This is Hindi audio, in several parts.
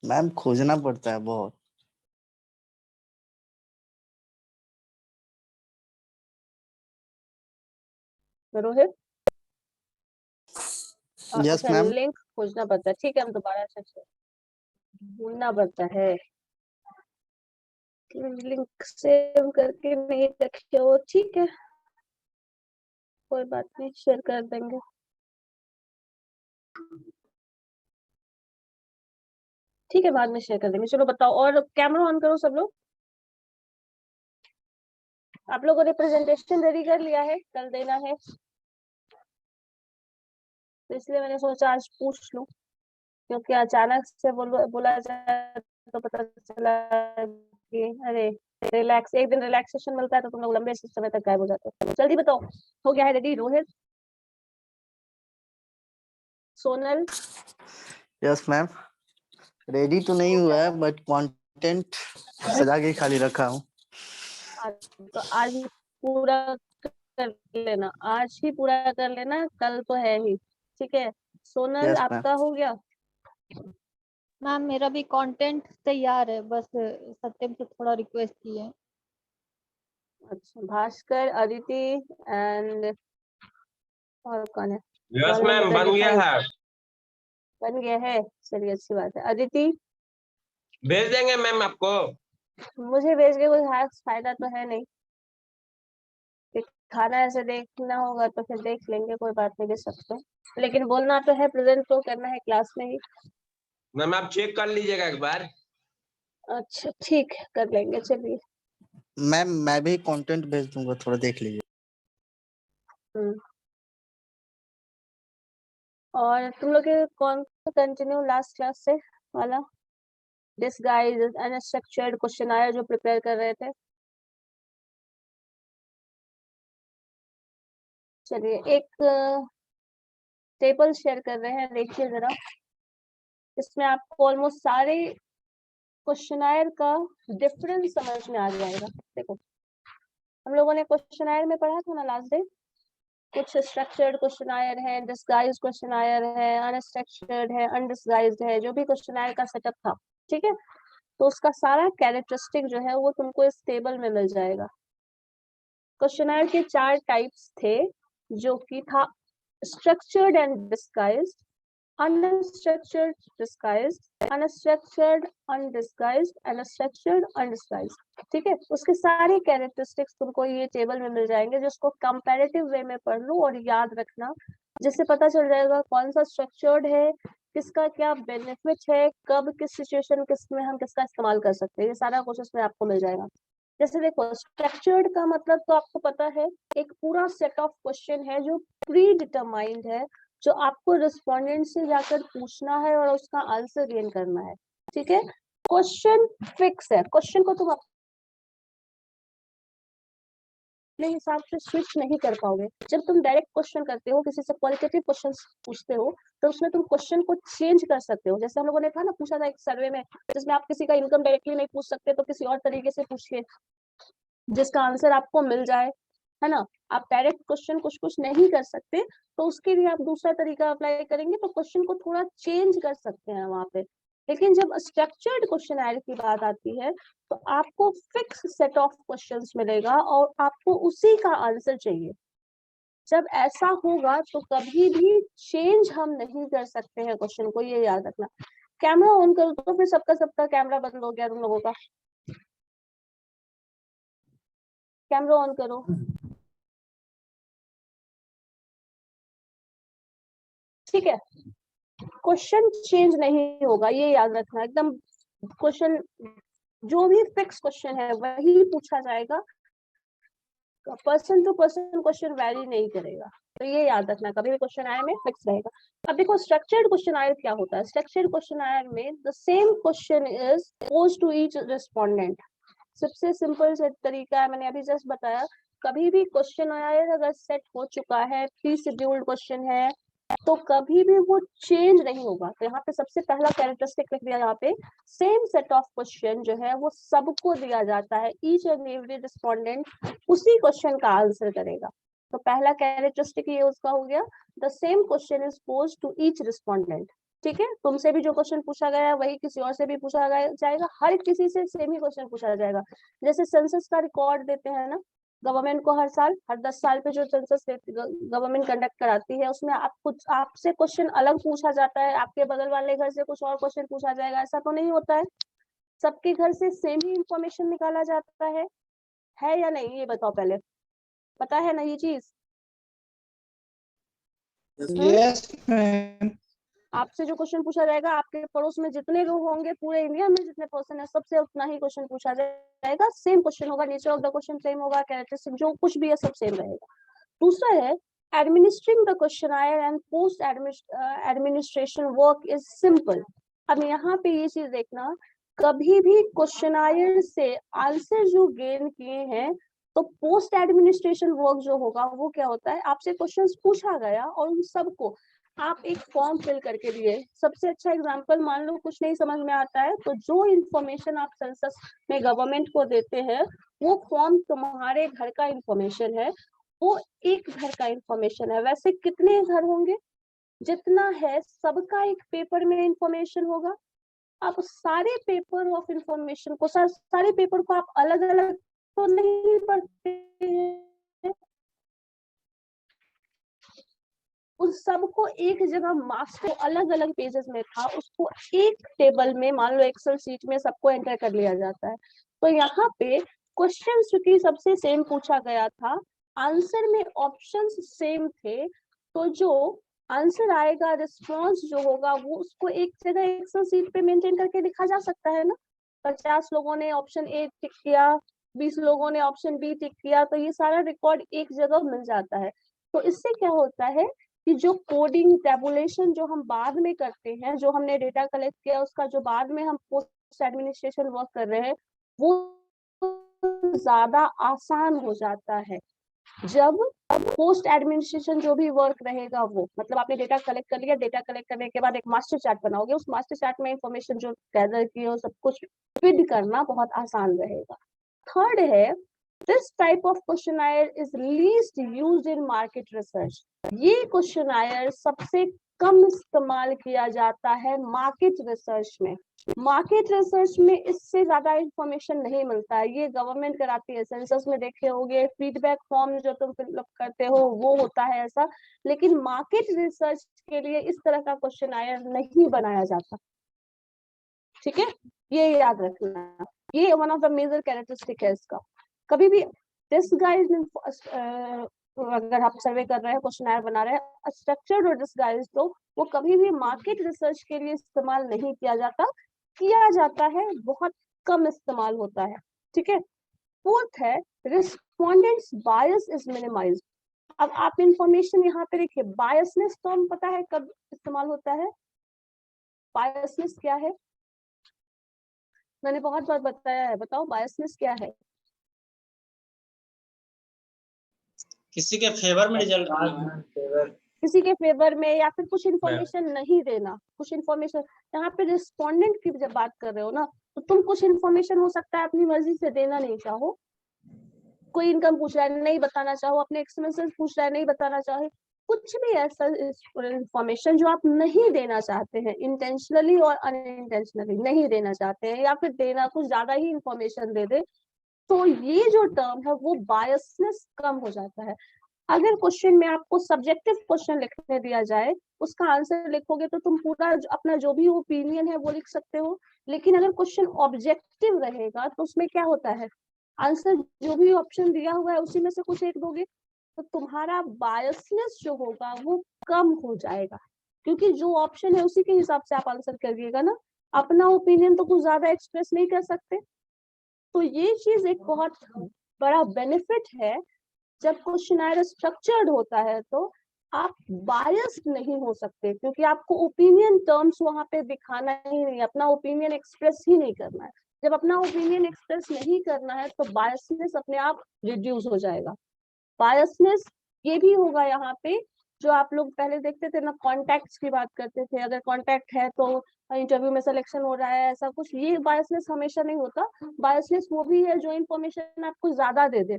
मैम खोजना पड़ता है बहुत। रोहित यस अच्छा, मैम। लिंक खोजना पड़ता है, ठीक है, हम दोबारा से ढूंढना पड़ता है। लिंक सेव करके नहीं रखे हो, ठीक है, कोई बात नहीं, शेयर कर देंगे। ठीक है, बाद में शेयर कर देंगे। चलो बताओ, और कैमरा ऑन करो सब लोग। आप लोगों ने प्रेजेंटेशन रेडी कर लिया है, कल देना है, तो इसलिए मैंने सोचा आज पूछ लूं, क्योंकि अचानक से बोला जाए तो पता चला कि अरे रिलैक्स, एक दिन रिलैक्सेशन मिलता है तो तुम लोग लंबे समय तक गायब हो जाते हो। जल्दी बताओ, हो गया है ready? Rohit, Sonal, yes ma'am. Ready तो नहीं हुआ है बट कंटेंट सजा के खाली रखा हूँ। तो आज पूरा कर लेना, आज ही पूरा कर लेना, कल तो है ही, ठीक है। Sonal yes ma'am. आपका हो गया? मैम मेरा भी कंटेंट तैयार है, बस सत्यम से थोड़ा रिक्वेस्ट की है। अच्छा, भास्कर, अदिति एंड और कौन है? यस मैम, बन गया है। बन गया है, चलिए अच्छी बात है। अदिति भेज देंगे मैम आपको। मुझे भेज के कोई खास फायदा तो है नहीं, खाना ऐसे देखना होगा तो फिर देख लेंगे, कोई बात नहीं, दे सकते, लेकिन बोलना तो है, प्रेजेंट तो करना है क्लास में ही। मैम आप चेक कर लीजिएगा एक बार। अच्छा ठीक है, कर लेंगे, चलिए। मैम मैं भी कंटेंट भेज दूंगा, थोड़ा देख लीजिए। और तुम लोग के कौन कंटिन्यू लास्ट क्लास से वाला डिसगाइज अनस्ट्रक्चर्ड क्वेश्चन आया जो प्रिपेयर कर रहे थे? चलिए, एक टेबल शेयर कर रहे हैं, देखिए जरा, इसमें आपको ऑलमोस्ट सारे क्वेश्चनायर का डिफरेंस समझ में आ जाएगा। देखो, हम लोगों ने क्वेश्चनायर में पढ़ा था ना लास्ट डे, कुछ स्ट्रक्चर्ड क्वेश्चनायर है, डिसगाइज्ड क्वेश्चनायर है, अनस्ट्रक्चर्ड है, अनडिसगाइज्ड है, जो भी क्वेश्चनायर का सेटअप था, ठीक है, तो उसका सारा कैरेक्टरिस्टिक जो है वो तुमको इस टेबल में मिल जाएगा। क्वेश्चनायर के 4 टाइप्स थे, जो कि था structured and disguised, unstructured disguised, unstructured undisguised, unstructured undisguised, ठीक है। उसके सारे कैरेक्टरिस्टिक्स तुमको ये टेबल में मिल जाएंगे, जिसको कंपैरेटिव वे में पढ़ लो और याद रखना, जिससे पता चल जाएगा कौन सा स्ट्रक्चर्ड है, किसका क्या बेनिफिट है, कब किस सिचुएशन किसमें हम किसका इस्तेमाल कर सकते हैं, ये सारा कुछ इसमें आपको मिल जाएगा। जैसे देखो, स्ट्रक्चर्ड का मतलब तो आपको पता है, एक पूरा सेट ऑफ क्वेश्चन है जो प्री डिटरमाइंड है, जो आपको रिस्पोंडेंट से जाकर पूछना है और उसका आंसर गेन करना है, ठीक है। क्वेश्चन फिक्स है, क्वेश्चन को तुम अपने हिसाब से स्विच नहीं कर पाओगे। जब तुम डायरेक्ट क्वेश्चन करते हो, किसी से क्वालिटेटिव क्वेश्चन पूछते हो, तो उसमें तुम क्वेश्चन को चेंज कर सकते हो। जैसे हम लोगों ने था ना, पूछा था एक सर्वे में, जिसमें आप किसी का इनकम डायरेक्टली नहीं पूछ सकते, तो किसी और तरीके से पूछिए जिसका आंसर आपको मिल जाए, है ना। आप डायरेक्ट क्वेश्चन कुछ नहीं कर सकते, तो उसके लिए आप दूसरा तरीका अप्लाई करेंगे, तो क्वेश्चन को थोड़ा चेंज कर सकते हैं वहां पे। लेकिन जब स्ट्रक्चर्ड क्वेश्चन की बात आती है, तो आपको फिक्स सेट ऑफ क्वेश्चंस मिलेगा और आपको उसी का आंसर चाहिए। जब ऐसा होगा तो कभी भी चेंज हम नहीं कर सकते हैं क्वेश्चन को, ये याद रखना। कैमरा ऑन करो तो फिर सबका कैमरा बंद हो गया तुम लोगों का। कैमरा ऑन करो। ठीक है, क्वेश्चन चेंज नहीं होगा, ये याद रखना एकदम। क्वेश्चन जो भी फिक्स क्वेश्चन है वही पूछा जाएगा, person to person question vary नहीं करेगा, तो ये याद रखना, कभी भी क्वेश्चन आयर में फिक्स रहेगा। अब देखो, स्ट्रक्चर्ड क्वेश्चन आयर क्या होता है। स्ट्रक्चर्ड क्वेश्चन आयर में the same question is posed to each respondent. सबसे सिंपल से तरीका है, मैंने अभी जस्ट बताया। कभी भी क्वेश्चन आयर अगर सेट हो चुका है, प्री शेड्यूल्ड क्वेश्चन है, तो कभी भी वो चेंज नहीं होगा। तो यहाँ पे सबसे पहला कैरेक्टरिस्टिक लिख दिया, यहाँ पे सेम सेट ऑफ क्वेश्चन जो है वो सबको दिया जाता है, ईच एंड एवरी रिस्पोंडेंट उसी क्वेश्चन का आंसर करेगा। तो पहला कैरेक्टरिस्टिक ये उसका हो गया, the same question is posed to each respondent. ठीक है, तुमसे भी जो क्वेश्चन पूछा गया है वही किसी और से भी पूछा जाएगा, हर किसी से सेम ही क्वेश्चन पूछा जाएगा। जैसे सेंसस का रिकॉर्ड देते हैं ना गवर्नमेंट को, हर साल, हर 10 साल पे जो सेंसस गवर्नमेंट कंडक्ट कराती है, उसमें आपसे क्वेश्चन अलग पूछा जाता है, आपके बगल वाले घर से कुछ और क्वेश्चन पूछा जाएगा, ऐसा तो नहीं होता है। सबके घर से सेम ही इंफॉर्मेशन निकाला जाता है या नहीं, ये बताओ पहले, पता है ना ये चीज? Yes ma'am. आपसे जो क्वेश्चन पूछा जाएगा, आपके पड़ोस में जितने लोग होंगे, पूरे इंडिया में जितने पर्सन है, सबसे उतना ही क्वेश्चन पूछा जाएगा, सेम क्वेश्चन होगा, nature of the question same होगा, कैरेक्टरिस्टिक जो कुछ भी है सब सेम रहेगा। दूसरा है administering the questionnaire and post administration work is simple. अब यहाँ पे ये चीज देखना, कभी भी क्वेश्चनायर से आंसर जो गेन किए हैं, तो पोस्ट एडमिनिस्ट्रेशन वर्क जो होगा वो क्या होता है, आपसे क्वेश्चंस पूछा गया और उन सबको आप एक फॉर्म फिल करके दिए। सबसे अच्छा एग्जांपल, मान लो कुछ नहीं समझ में आता है, तो जो इंफॉर्मेशन आप सेंसस में गवर्नमेंट को देते हैं, वो फॉर्म तुम्हारे घर का इंफॉर्मेशन है, वो एक घर का इंफॉर्मेशन है। वैसे कितने घर होंगे, जितना है सबका एक पेपर में इंफॉर्मेशन होगा। आप सारे पेपर ऑफ इंफॉर्मेशन को, सारे पेपर को आप अलग अलग तो नहीं पढ़ते हैं, उन सबको एक जगह मास्टर अलग अलग पेजेस में था, उसको एक टेबल में, मान लो एक्सेल शीट में, सबको एंटर कर लिया जाता है। तो यहाँ पे क्वेश्चन चूंकि सबसे सेम पूछा गया था, आंसर में ऑप्शंस सेम थे, तो जो आंसर आएगा, रिस्पॉन्स जो होगा, वो उसको एक जगह एक्सेल शीट पे मेंटेन करके लिखा जा सकता है ना। 50 लोगों ने ऑप्शन ए टिक किया, 20 लोगों ने ऑप्शन बी टिक किया, तो ये सारा रिकॉर्ड एक जगह मिल जाता है। तो इससे क्या होता है कि जो कोडिंग टेबुलेशन जो हम बाद में करते हैं, जो हमने डेटा कलेक्ट किया उसका जो बाद में हम पोस्ट एडमिनिस्ट्रेशन वर्क कर रहे हैं, वो ज्यादा आसान हो जाता है। जब पोस्ट एडमिनिस्ट्रेशन जो भी वर्क रहेगा, वो मतलब आपने डेटा कलेक्ट कर लिया, डेटा कलेक्ट करने के बाद एक मास्टर चार्ट बनाओगे, उस मास्टर चार्ट में इंफॉर्मेशन जो गैदर की हो, सब कुछ फीड करना बहुत आसान रहेगा। थर्ड है, this type of questionnaire is least used in market research. ये क्वेश्चनायर सबसे कम इस्तेमाल किया जाता है मार्केट रिसर्च में। मार्केट रिसर्च में इससे ज्यादा इंफॉर्मेशन नहीं मिलता है, ये गवर्नमेंट कराती है। सेंसस में देखे होंगे, फीडबैक फॉर्म जो तुम फिलअप करते हो वो होता है ऐसा, लेकिन मार्केट रिसर्च के लिए इस तरह का क्वेश्चनायर नहीं बनाया जाता। ठीक है, ये याद रखना, ये one of the major characteristic है इसका। कभी भी डिसगाइज, अगर आप सर्वे कर रहे हैं, क्वेश्चनायर बना रहे हैं, स्ट्रक्चर्ड और डिसगाइज, तो वो कभी भी मार्केट रिसर्च के लिए इस्तेमाल नहीं किया जाता, किया जाता है, बहुत कम इस्तेमाल होता है। ठीक है। फोर्थ है, रिस्पोंडेंट्स बायस इज मिनिमाइज्ड। अब आप इंफॉर्मेशन यहाँ पे देखिए, बायसनेस तो हम पता है कब इस्तेमाल होता है। बायसनेस क्या है, मैंने बहुत बार बताया है, बताओ बायसनेस क्या है? किसी के फेवर में रिजल्ट किसी के फेवर में, या फिर कुछ इन्फॉर्मेशन नहीं देना, कुछ इन्फॉर्मेशन। यहाँ पे रिस्पोंडेंट की जब बात कर रहे हो ना, तो तुम कुछ इन्फॉर्मेशन हो सकता है अपनी मर्जी से देना नहीं चाहो, कोई इनकम पूछ रहा है नहीं बताना चाहो, अपने एक्सपेंसेस पूछ रहा है नहीं बताना चाहे, कुछ भी ऐसा इंफॉर्मेशन जो आप नहीं देना चाहते हैं, इंटेंशनली और अनइंटेंशनली नहीं देना चाहते हैं, या फिर देना कुछ ज्यादा ही इंफॉर्मेशन दे दे, तो ये जो टर्म है वो बायसनेस कम हो जाता है। अगर क्वेश्चन में आपको सब्जेक्टिव क्वेश्चन लिखने दिया जाए, उसका आंसर लिखोगे तो तुम पूरा अपना जो भी ओपिनियन है वो लिख सकते हो, लेकिन अगर क्वेश्चन ऑब्जेक्टिव रहेगा तो उसमें क्या होता है, आंसर जो भी ऑप्शन दिया हुआ है उसी में से कुछ एक दोगे, तो तुम्हारा बायसनेस जो होगा वो कम हो जाएगा, क्योंकि जो ऑप्शन है उसी के हिसाब से आप आंसर करिएगा ना, अपना ओपिनियन तो कुछ ज्यादा एक्सप्रेस नहीं कर सकते। तो ये चीज एक बहुत बड़ा बेनिफिट है, जब क्वेश्चनायर स्ट्रक्चर्ड होता है तो आप बायस्ड नहीं हो सकते, क्योंकि आपको ओपिनियन टर्म्स वहां पे दिखाना ही नहीं, अपना ओपिनियन एक्सप्रेस ही नहीं करना है। जब अपना ओपिनियन एक्सप्रेस नहीं करना है तो बायसनेस अपने आप रिड्यूस हो जाएगा। बायसनेस ये भी होगा यहाँ पे, जो आप लोग पहले देखते थे ना, कॉन्टैक्ट्स की बात करते थे, अगर कॉन्टैक्ट है तो इंटरव्यू में सिलेक्शन हो रहा है, ऐसा कुछ, ये बायसनेस हमेशा नहीं होता। बायसनेस वो भी है जो इन्फॉर्मेशन आपको ज्यादा दे दे,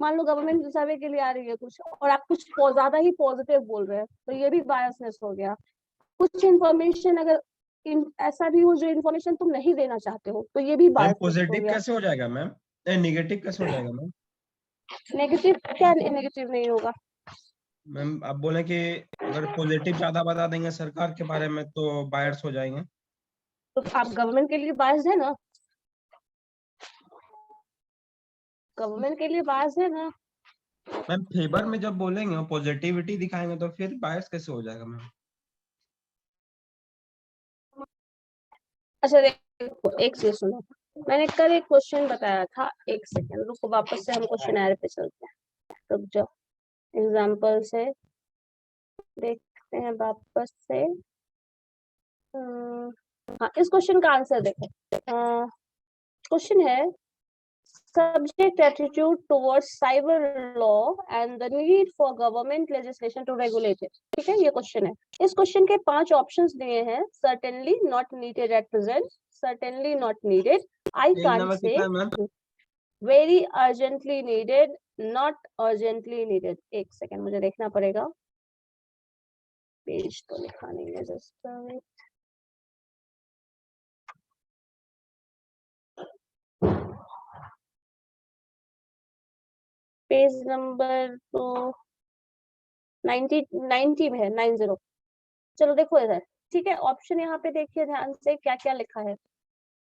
मान लो गवर्नमेंट सर्वे के लिए आ रही है कुछ और आप कुछ ज्यादा ही पॉजिटिव बोल रहे हैं, तो ये भी बायसनेस हो गया। कुछ इन्फॉर्मेशन अगर ऐसा भी हो जो इन्फॉर्मेशन तुम नहीं देना चाहते हो, तो ये भी मैम बायसनेस हो पॉजिटिव गया। कैसे हो जाएगा मैम? नेगेटिव कैसे हो जाएगा मैम? नेगेटिव क्या नेगेटिव नहीं होगा? मैम आप बोले कि अगर पॉजिटिव ज्यादा बता देंगे सरकार के बारे में तो बायर्स हो जाएंगे। तो आप गवर्नमेंट के लिए बायस्ड है ना, गवर्नमेंट के लिए बायस्ड है ना। मैम फेवर में जब बोलेंगे और पॉजिटिविटी दिखाएंगे तो फिर बायर्स कैसे हो जाएगा मैम? अच्छा देखो, एक चीज सुनो, मैंने कल एक क्वेश्चन बताया था, एक सेकंड रुको, वापस से हम क्वेश्चन पे चलते हैं। रुक जाओ, एग्जाम्पल से देखते हैं वापस से। हाँ, इस क्वेश्चन का आंसर देखो। क्वेश्चन है subject attitude towards cyber law and the need for government legislation to regulate it। ठीक है, ये क्वेश्चन है। इस क्वेश्चन के 5 ऑप्शंस दिए हैं। certainly not needed at present, certainly not needed, I page can't number say, कितना है ma'am? very urgently needed, not urgently needed। एक सेकंड मुझे देखना पड़ेगा, पेज तो लिखा नहीं है, जस्ट पेज नंबर तो 90 में है, 90। चलो देखो इधर, ठीक है, ऑप्शन यहाँ पे देखिए ध्यान से क्या क्या लिखा है।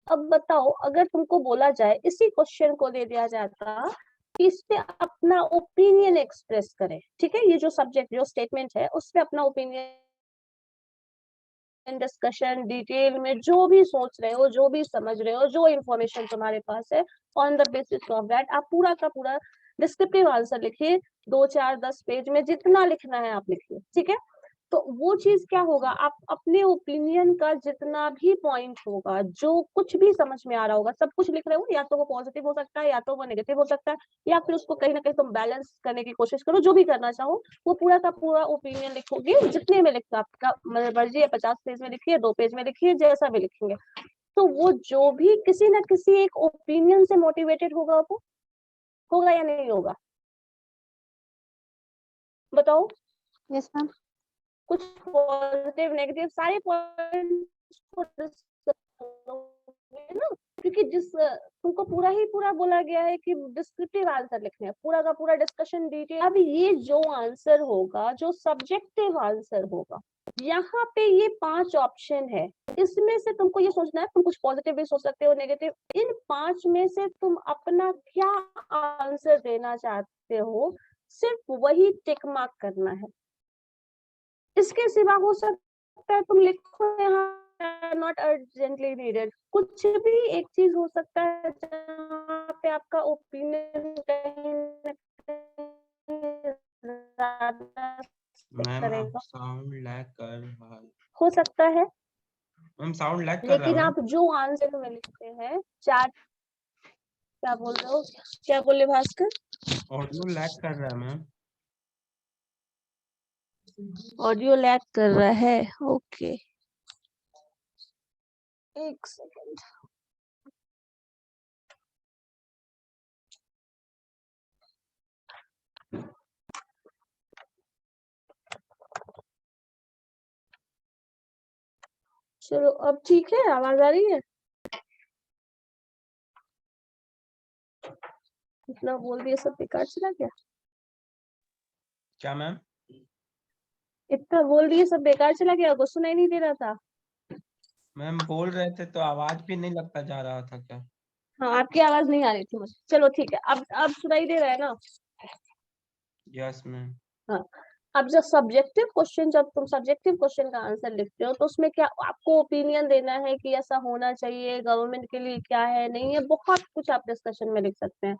अब बताओ, अगर तुमको बोला जाए, इसी क्वेश्चन को दे दिया जाता कि इस पे अपना ओपिनियन एक्सप्रेस करें, ठीक है, ये जो सब्जेक्ट जो स्टेटमेंट है उस पे अपना ओपिनियन, डिस्कशन, डिटेल में जो भी सोच रहे हो, जो भी समझ रहे हो, जो इन्फॉर्मेशन तुम्हारे पास है, on the basis of that आप पूरा का पूरा डिस्क्रिप्टिव आंसर लिखिए। 2 4 10 पेज में जितना लिखना है आप लिखिए, ठीक है। तो वो चीज क्या होगा, आप अपने ओपिनियन का जितना भी पॉइंट होगा, जो कुछ भी समझ में आ रहा होगा, सब कुछ लिख रहे हो, या तो वो पॉजिटिव हो सकता है, या तो वो नेगेटिव हो सकता है, या फिर उसको कहीं ना कहीं तुम बैलेंस करने की कोशिश करो, जो भी करना चाहो, वो पूरा का पूरा ओपिनियन लिखोगे। जितने में लिखो आपका मर्जी है, 50 पेज में लिखिए, 2 पेज में लिखिए, जैसा भी लिखेंगे, तो वो जो भी किसी ना किसी एक ओपिनियन से मोटिवेटेड होगा, वो होगा या नहीं होगा, बताओ। Yes ma'am. कुछ पॉजिटिव नेगेटिव सारे पॉइंट्स को ना, क्योंकि जिस तुमको पूरा ही पूरा बोला गया है कि डिस्क्रिप्टिव आंसर लिखने हैं, पूरा का पूरा डिस्कशन डिटेल। अब ये जो आंसर होगा, जो सब्जेक्टिव आंसर होगा, यहाँ पे ये 5 ऑप्शन है, इसमें से तुमको ये सोचना है, तुम कुछ पॉजिटिव भी सोच सकते हो, नेगेटिव, इन 5 में से तुम अपना क्या आंसर देना चाहते हो, सिर्फ वही टिक मार्क करना है। इसके सिवा हो सकता है तुम लिखो यहाँ नॉट अर्जेंटली नीडेड, कुछ भी एक चीज हो सकता है जहाँ पे आपका ओपिनियन कहीं ना कहीं ज्यादा मैम आप करेगा, साउंड लैग कर रहा है। हो सकता है। मैम साउंड लैग कर रहा है लेकिन मैम। आप जो आंसर में लिखते हैं, 4 क्या बोल रहे हो, क्या बोले भास्कर? ऑडियो लैग कर रहा है मैम। ऑडियो लैग कर रहा है, ओके, एक सेकंड। चलो अब ठीक है, आवाज आ रही है? इतना बोल दिया, सब बेकार चला गया? क्या मैम? इतना बोल दिए, सब बेकार चला गया? कुछ सुनाई नहीं दे रहा था? मैम बोल रहे थे तो आवाज भी नहीं लगता जा रहा था क्या? हाँ, आपकी आवाज नहीं आ रही थी मुझे। चलो ठीक है, अब सुनाई दे रहा है ना? Yes ma'am. हाँ, अब जब सब्जेक्टिव क्वेश्चन, जब तुम सब्जेक्टिव क्वेश्चन का आंसर लिखते हो, तो उसमें क्या आपको ओपिनियन देना है कि ऐसा होना चाहिए, गवर्नमेंट के लिए क्या है, नहीं है, बहुत कुछ आप डिस्कशन में लिख सकते हैं।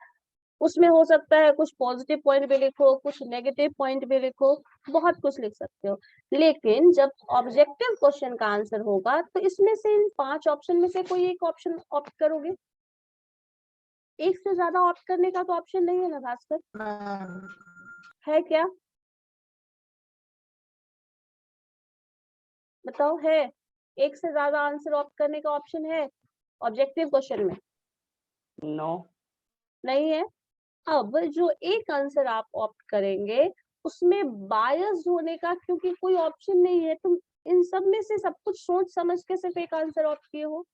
उसमें हो सकता है कुछ पॉजिटिव पॉइंट भी लिखो, कुछ नेगेटिव पॉइंट भी लिखो, बहुत कुछ लिख सकते हो। लेकिन जब ऑब्जेक्टिव क्वेश्चन का आंसर होगा, तो इसमें से इन 5 ऑप्शन में से कोई एक ऑप्शन ऑप्ट करोगे। एक से ज्यादा ऑप्ट करने का तो ऑप्शन नहीं है ना भास्कर, है क्या? बताओ, है एक से ज्यादा आंसर ऑप्ट करने का ऑप्शन है ऑब्जेक्टिव क्वेश्चन में? नो। नहीं है। अब जो एक आंसर आप ऑप्ट करेंगे उसमें बायस होने का क्योंकि कोई ऑप्शन नहीं है, तुम इन सब में से सब कुछ सोच समझ के सिर्फ एक आंसर ऑप्ट किए हो,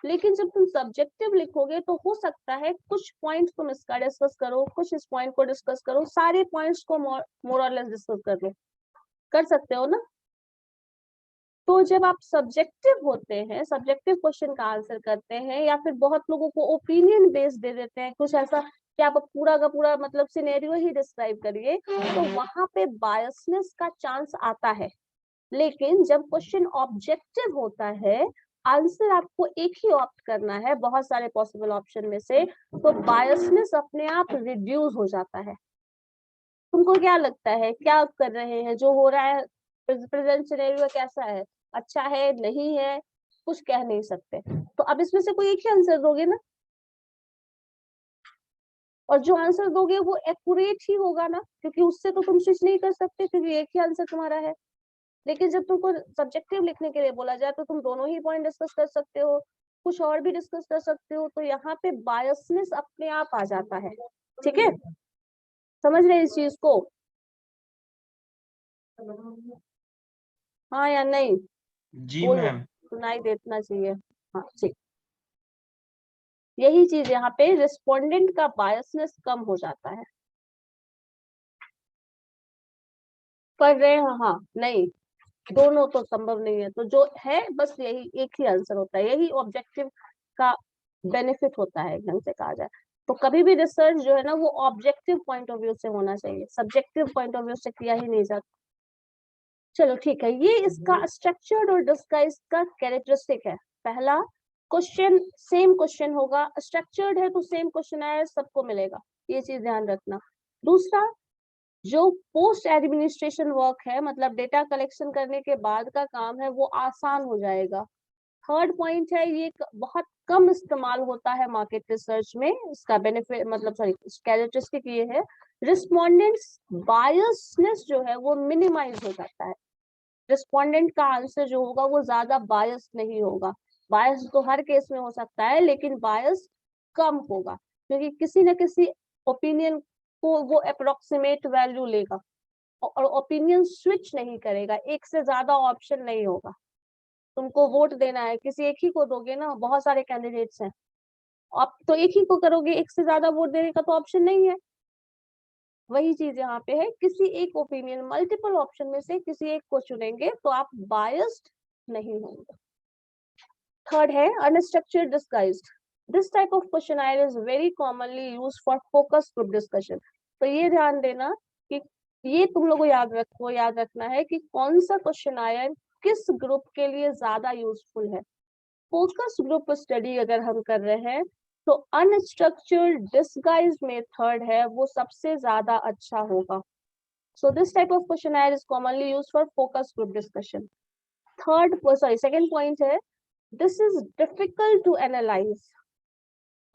लेकिन जब तुम सब्जेक्टिव लिखोगे तो हो सकता है कुछ पॉइंट्स तुम इसका डिस्कस करो, कुछ इस पॉइंट को डिस्कस करो, सारे पॉइंट्स को मोर और लेस डिस्कस कर लो, कर सकते हो ना। तो जब आप सब्जेक्टिव होते हैं, सब्जेक्टिव क्वेश्चन का आंसर करते हैं, या फिर बहुत लोगों को ओपिनियन बेस्ड दे देते हैं कुछ ऐसा कि आप पूरा का पूरा मतलब सिनेरियो ही डिस्क्राइब करिए, तो वहां पे बायसनेस का चांस आता है। लेकिन जब क्वेश्चन ऑब्जेक्टिव होता है, आंसर आपको एक ही ऑप्ट करना है बहुत सारे पॉसिबल ऑप्शन में से, तो बायसनेस अपने आप रिड्यूस हो जाता है। तुमको क्या लगता है, क्या कर रहे हैं, जो हो रहा है प्रेजेंट सिनेरियो कैसा है, अच्छा है नहीं है, कुछ कह नहीं सकते। तो अब इसमें से कोई एक ही आंसर दोगे ना, और जो आंसर दोगे वो एक्यूरेट ही होगा ना, क्योंकि उससे तो तुम स्विच नहीं कर सकते क्योंकि एक ही आंसर तुम्हारा है। लेकिन जब तुमको सब्जेक्टिव लिखने के लिए बोला जाए तो तुम दोनों ही पॉइंट डिस्कस कर सकते हो, कुछ और भी डिस्कस कर सकते हो, तो यहाँ पे बायसनेस अपने आप आ जाता है। ठीक है, समझ रहे इस चीज को? हाँ या नहीं? जी बोलो, मैम। सुनाई देना चाहिए। हाँ ठीक, यही चीज यहाँ पे रिस्पोंडेंट का बायसनेस कम हो जाता है। कर रहे हैं? हाँ नहीं, दोनों तो संभव नहीं है, तो जो है बस यही एक ही आंसर होता है, यही ऑब्जेक्टिव का बेनिफिट होता है ढंग से कहा जाए तो। कभी भी रिसर्च जो है ना वो ऑब्जेक्टिव पॉइंट ऑफ व्यू से होना चाहिए, सब्जेक्टिव पॉइंट ऑफ व्यू से किया ही नहीं जाता। चलो ठीक है, ये इसका स्ट्रक्चर्ड और डिस्गाइज का कैरेक्टरिस्टिक है। पहला, क्वेश्चन सेम क्वेश्चन होगा, स्ट्रक्चर्ड है तो सेम क्वेश्चन आया सबको मिलेगा, ये चीज ध्यान रखना। दूसरा, जो पोस्ट एडमिनिस्ट्रेशन वर्क है, मतलब डेटा कलेक्शन करने के बाद का काम है, वो आसान हो जाएगा। थर्ड पॉइंट है, ये बहुत कम इस्तेमाल होता है मार्केट रिसर्च में, इसका बेनिफिट मतलब सॉरी कैरेक्टरिस्टिक ये है, रिस्पोंडेंट्स बायसनेस जो है वो मिनिमाइज हो जाता है। रिस्पोंडेंट का आंसर जो होगा वो ज्यादा बायस नहीं होगा, बायस तो हर केस में हो सकता है लेकिन बायस कम होगा, क्योंकि किसी न किसी ओपिनियन को वो अप्रोक्सीमेट वैल्यू लेगा और ओपिनियन स्विच नहीं करेगा, एक से ज्यादा ऑप्शन नहीं होगा। तुमको वोट देना है, किसी एक ही को दोगे ना, बहुत सारे कैंडिडेट्स हैं, आप तो एक ही को करोगे, एक से ज्यादा वोट देने का तो ऑप्शन नहीं है। वही चीज यहाँ पे है, किसी एक ओपिनियन, मल्टीपल ऑप्शन में से किसी एक को चुनेंगे तो आप बायस्ड नहीं होंगे। थर्ड है unstructured disguised. This type of questionnaire is very commonly used for focus group discussion. तो ये ध्यान देना कि ये तुम लोगों को याद रखना है कि कौन सा क्वेश्चनायर किस ग्रुप के लिए ज्यादा यूजफुल है। फोकस ग्रुप स्टडी अगर हम कर रहे हैं तो अनस्ट्रक्चर्ड डिस्गाइज मेथड है वो सबसे ज्यादा अच्छा होगा। So this type of questionnaire is commonly used for focus group discussion. Second point है, this is difficult to analyse.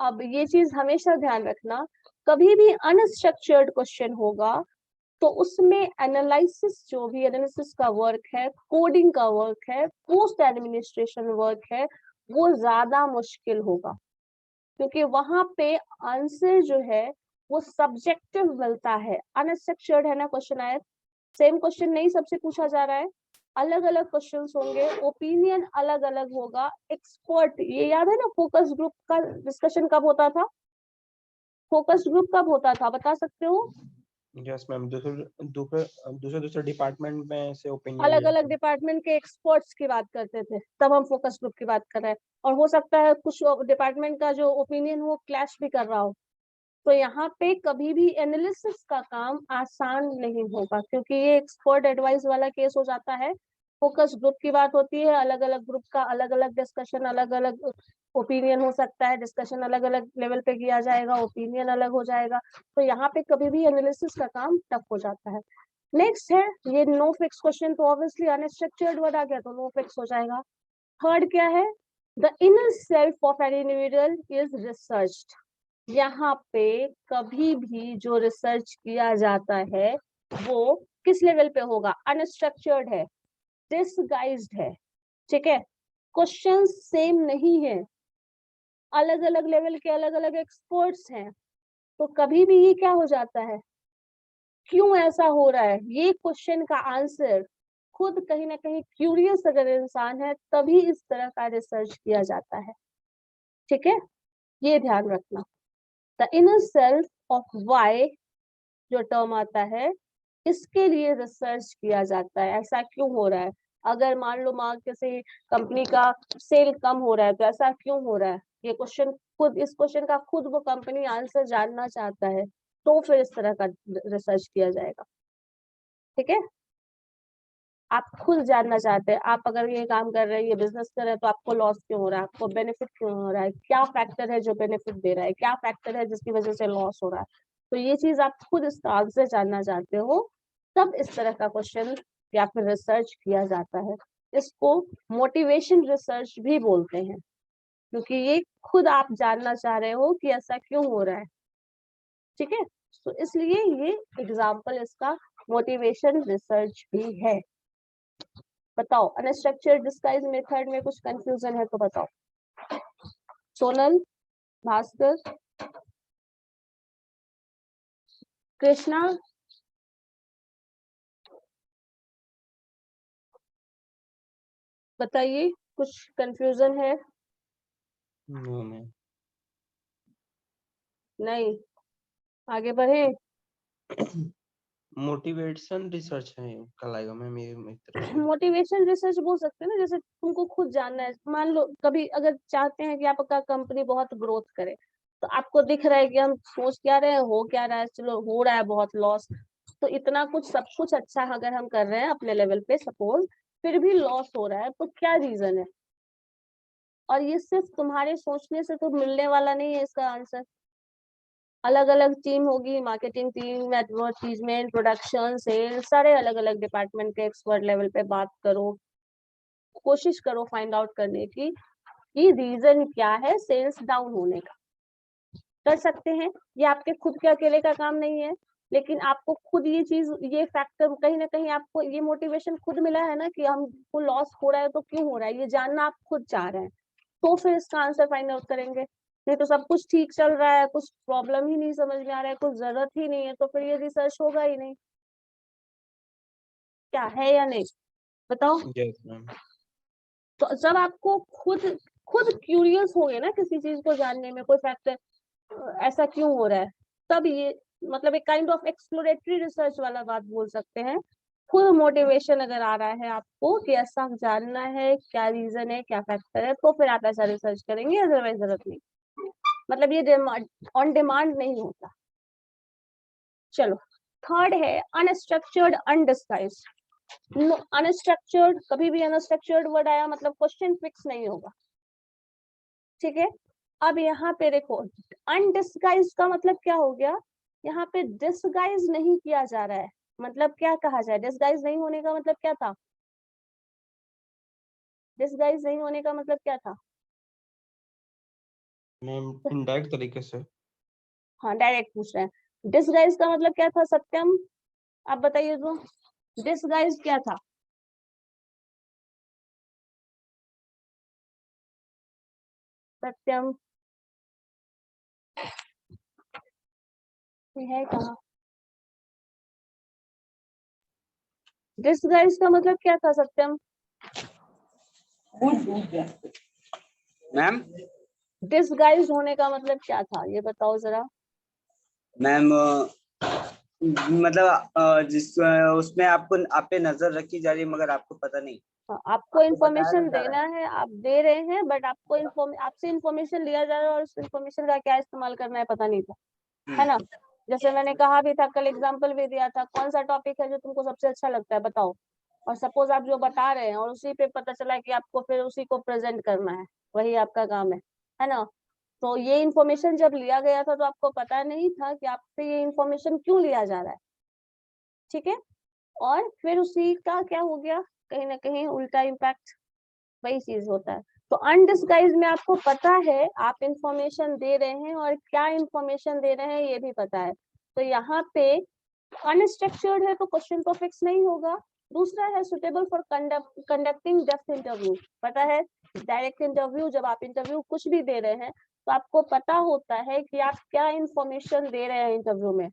अब ये चीज हमेशा ध्यान रखना, कभी भी अनस्ट्रक्चर्ड क्वेश्चन होगा तो उसमें एनालिसिस, जो भी एनालिसिस का वर्क है, कोडिंग का वर्क है, पोस्ट एडमिनिस्ट्रेशन वर्क है, वो ज्यादा मुश्किल होगा, क्योंकि वहां पे आंसर जो है वो सब्जेक्टिव मिलता है। अनस्ट्रक्चर्ड है ना क्वेश्चन आया, सेम क्वेश्चन नहीं सबसे पूछा जा रहा है, अलग अलग क्वेश्चंस होंगे, ओपिनियन अलग अलग होगा, एक्सपर्ट, ये याद है ना फोकस ग्रुप का डिस्कशन कब होता था, फोकस ग्रुप कब होता था बता सकते हो? यस मैम, दूसरे डिपार्टमेंट में से ओपिनियन अलग अलग डिपार्टमेंट के एक्सपर्ट्स की बात करते थे, तब हम फोकस ग्रुप की बात कर रहे हैं, और हो सकता है कुछ डिपार्टमेंट का जो ओपिनियन वो क्लैश भी कर रहा हो। तो यहाँ पे कभी भी एनालिसिस का काम आसान नहीं होगा, क्योंकि ये एक्सपर्ट एडवाइस वाला केस हो जाता है। फोकस ग्रुप की बात होती है, अलग अलग ग्रुप का अलग अलग डिस्कशन, अलग अलग ओपिनियन हो सकता है, डिस्कशन अलग अलग लेवल पे किया जाएगा, ओपिनियन अलग हो जाएगा, तो यहाँ पे कभी भी एनालिसिस का काम टफ हो जाता है। नेक्स्ट है ये नो फिक्स क्वेश्चन, तो ऑब्वियसली अनस्ट्रक्चर्ड वर्ड आ गया तो नो फिक्स हो जाएगा। थर्ड क्या है, the inner self of an individual is researched. यहाँ पे कभी भी जो रिसर्च किया जाता है वो किस लेवल पे होगा, अनस्ट्रक्चर्ड है, डिसगाइज्ड है, ठीक है, क्वेश्चन सेम नहीं है, अलग अलग लेवल के अलग अलग एक्सपर्ट्स हैं, तो कभी भी ये क्या हो जाता है, क्यों ऐसा हो रहा है, ये क्वेश्चन का आंसर खुद कहीं ना कहीं क्यूरियस अगर इंसान है तभी इस तरह का रिसर्च किया जाता है। ठीक है, ये ध्यान रखना। The inner self of Y जो टर्म आता है, इसके लिए रिसर्च किया जाता है, ऐसा क्यों हो रहा है। अगर मान लो किसी कंपनी का सेल कम हो रहा है तो ऐसा क्यों हो रहा है, ये क्वेश्चन खुद, इस क्वेश्चन का खुद वो कंपनी आंसर जानना चाहता है, तो फिर इस तरह का रिसर्च किया जाएगा। ठीक है, आप खुद जानना चाहते हैं, आप अगर ये काम कर रहे हैं, ये बिजनेस कर रहे हैं, तो आपको लॉस क्यों हो रहा है, आपको बेनिफिट क्यों हो रहा है, क्या फैक्टर है जो बेनिफिट दे रहा है, क्या फैक्टर है जिसकी वजह से लॉस हो रहा है, तो ये चीज आप खुद इस आंसर जानना चाहते हो, तब इस तरह का क्वेश्चन या फिर रिसर्च किया जाता है। इसको मोटिवेशन रिसर्च भी बोलते हैं, क्योंकि ये खुद आप जानना चाह रहे हो कि ऐसा क्यों हो रहा है। ठीक है, तो इसलिए ये एग्जाम्पल इसका मोटिवेशन रिसर्च भी है। बताओ, अनस्ट्रक्चर्ड डिस्गाइज मेथड में कुछ कंफ्यूजन है तो बताओ। सोनल, भास्कर, कृष्णा, बताइए, कुछ कंफ्यूजन है? No ma'am. नहीं, आगे बढ़े। मोटिवेशन रिसर्च है कल आएगा मैम, ये मेरी तरफ से। मोटिवेशन रिसर्च बोल सकते हैं ना, जैसे तुमको खुद जानना है, मान लो कभी अगर चाहते हैं कि आपका कंपनी बहुत ग्रोथ करे, तो आपको दिख रहा है कि हम सोच क्या रहे हैं, हो क्या रहा है, चलो हो रहा है बहुत लॉस, तो इतना कुछ सब कुछ अच्छा अगर हम कर रहे हैं अपने लेवल पे, सपोज फिर भी लॉस हो रहा है, तो क्या रीजन है। और ये सिर्फ तुम्हारे सोचने से तो मिलने वाला नहीं है इसका आंसर। अलग अलग टीम होगी, marketing team, advertisement, production, sales, सारे अलग अलग डिपार्टमेंट के एक्सपर्ट लेवल पे बात करो, कोशिश करो फाइंड आउट करने की कि रीजन क्या है सेल्स डाउन होने का। कर सकते हैं, ये आपके खुद के अकेले का काम नहीं है, लेकिन आपको खुद ये चीज, ये फैक्टर कहीं ना कहीं आपको ये मोटिवेशन खुद मिला है ना कि हमको लॉस हो रहा है तो क्यों हो रहा है, ये जानना आप खुद चाह रहे हैं, तो फिर इसका आंसर फाइंड आउट करेंगे। नहीं तो सब कुछ ठीक चल रहा है, कुछ प्रॉब्लम ही नहीं समझ में आ रहा है, कुछ जरूरत ही नहीं है, तो फिर ये रिसर्च होगा ही नहीं। क्या है या नहीं, बताओ। Yes ma'am. तो जब आपको खुद खुद क्यूरियस हो गए ना किसी चीज को जानने में, कोई फैक्टर ऐसा क्यों हो रहा है, तब ये मतलब एक काइंड ऑफ एक्सप्लोरेटरी रिसर्च वाला बात बोल सकते हैं। खुद मोटिवेशन अगर आ रहा है आपको कि ऐसा जानना है, क्या रीजन है, क्या फैक्टर है, तो फिर आप ऐसा रिसर्च करेंगे, अदरवाइज जरूरत नहीं। मतलब ये ऑन डिमांड नहीं होता। चलो, थर्ड है अनस्ट्रक्चर्ड अनडिस्गाइज्ड। अनस्ट्रक्चर्ड, कभी भी अनस्ट्रक्चर्ड वर्ड आया मतलब क्वेश्चन फिक्स नहीं होगा। ठीक है, अब यहाँ पे देखो, अनडिस्गाइज का मतलब क्या हो गया, यहाँ पे डिस्गाइज नहीं किया जा रहा है, मतलब क्या कहा जाए, डिस्गाइज नहीं होने का मतलब क्या था, डिस्गाइज नहीं होने का मतलब क्या था। मैम इनडायरेक्ट तरीके से। हाँ, डायरेक्ट पूछ रहे हैं। डिस्गाइज का मतलब क्या था सत्यम, आप बताइए तो, डिस्गाइज क्या था। सत्यम ये है कहाँ, डिस्गाइज का मतलब क्या था सत्यम। मैम डिस्गाइज होने का मतलब क्या था, ये बताओ जरा। मैम मतलब जिस उसमें आपको आप पे नजर रखी जा रही है मगर आपको पता नहीं। आपको इन्फॉर्मेशन देना है, आप दे रहे हैं, बट आपको आपसे इन्फॉर्मेशन लिया जा रहा है और उस इन्फॉर्मेशन का क्या इस्तेमाल करना है पता नहीं था, है ना। जैसे मैंने कहा भी था, कल एग्जांपल भी दिया था, कौन सा टॉपिक है जो तुमको सबसे अच्छा लगता है बताओ, और सपोज आप जो बता रहे हैं और उसी पे पता चला कि आपको फिर उसी को प्रेजेंट करना है, वही आपका काम है ना। तो ये इन्फॉर्मेशन जब लिया गया था तो आपको पता नहीं था कि आपसे ये इन्फॉर्मेशन क्यों लिया जा रहा है। ठीक है, और फिर उसी का क्या हो गया, कहीं ना कहीं उल्टा इम्पैक्ट, वही चीज होता है। तो अनडिस्गाइज में आपको पता है आप इंफॉर्मेशन दे रहे हैं और क्या इंफॉर्मेशन दे रहे हैं ये भी पता है, तो यहाँ पे अनस्ट्रक्चर्ड है तो क्वेश्चन तो फिक्स नहीं होगा। दूसरा है suitable for conducting depth interview, पता है डायरेक्ट इंटरव्यू, जब आप इंटरव्यू कुछ भी दे रहे हैं तो आपको पता होता है कि आप क्या इंफॉर्मेशन दे रहे हैं इंटरव्यू में।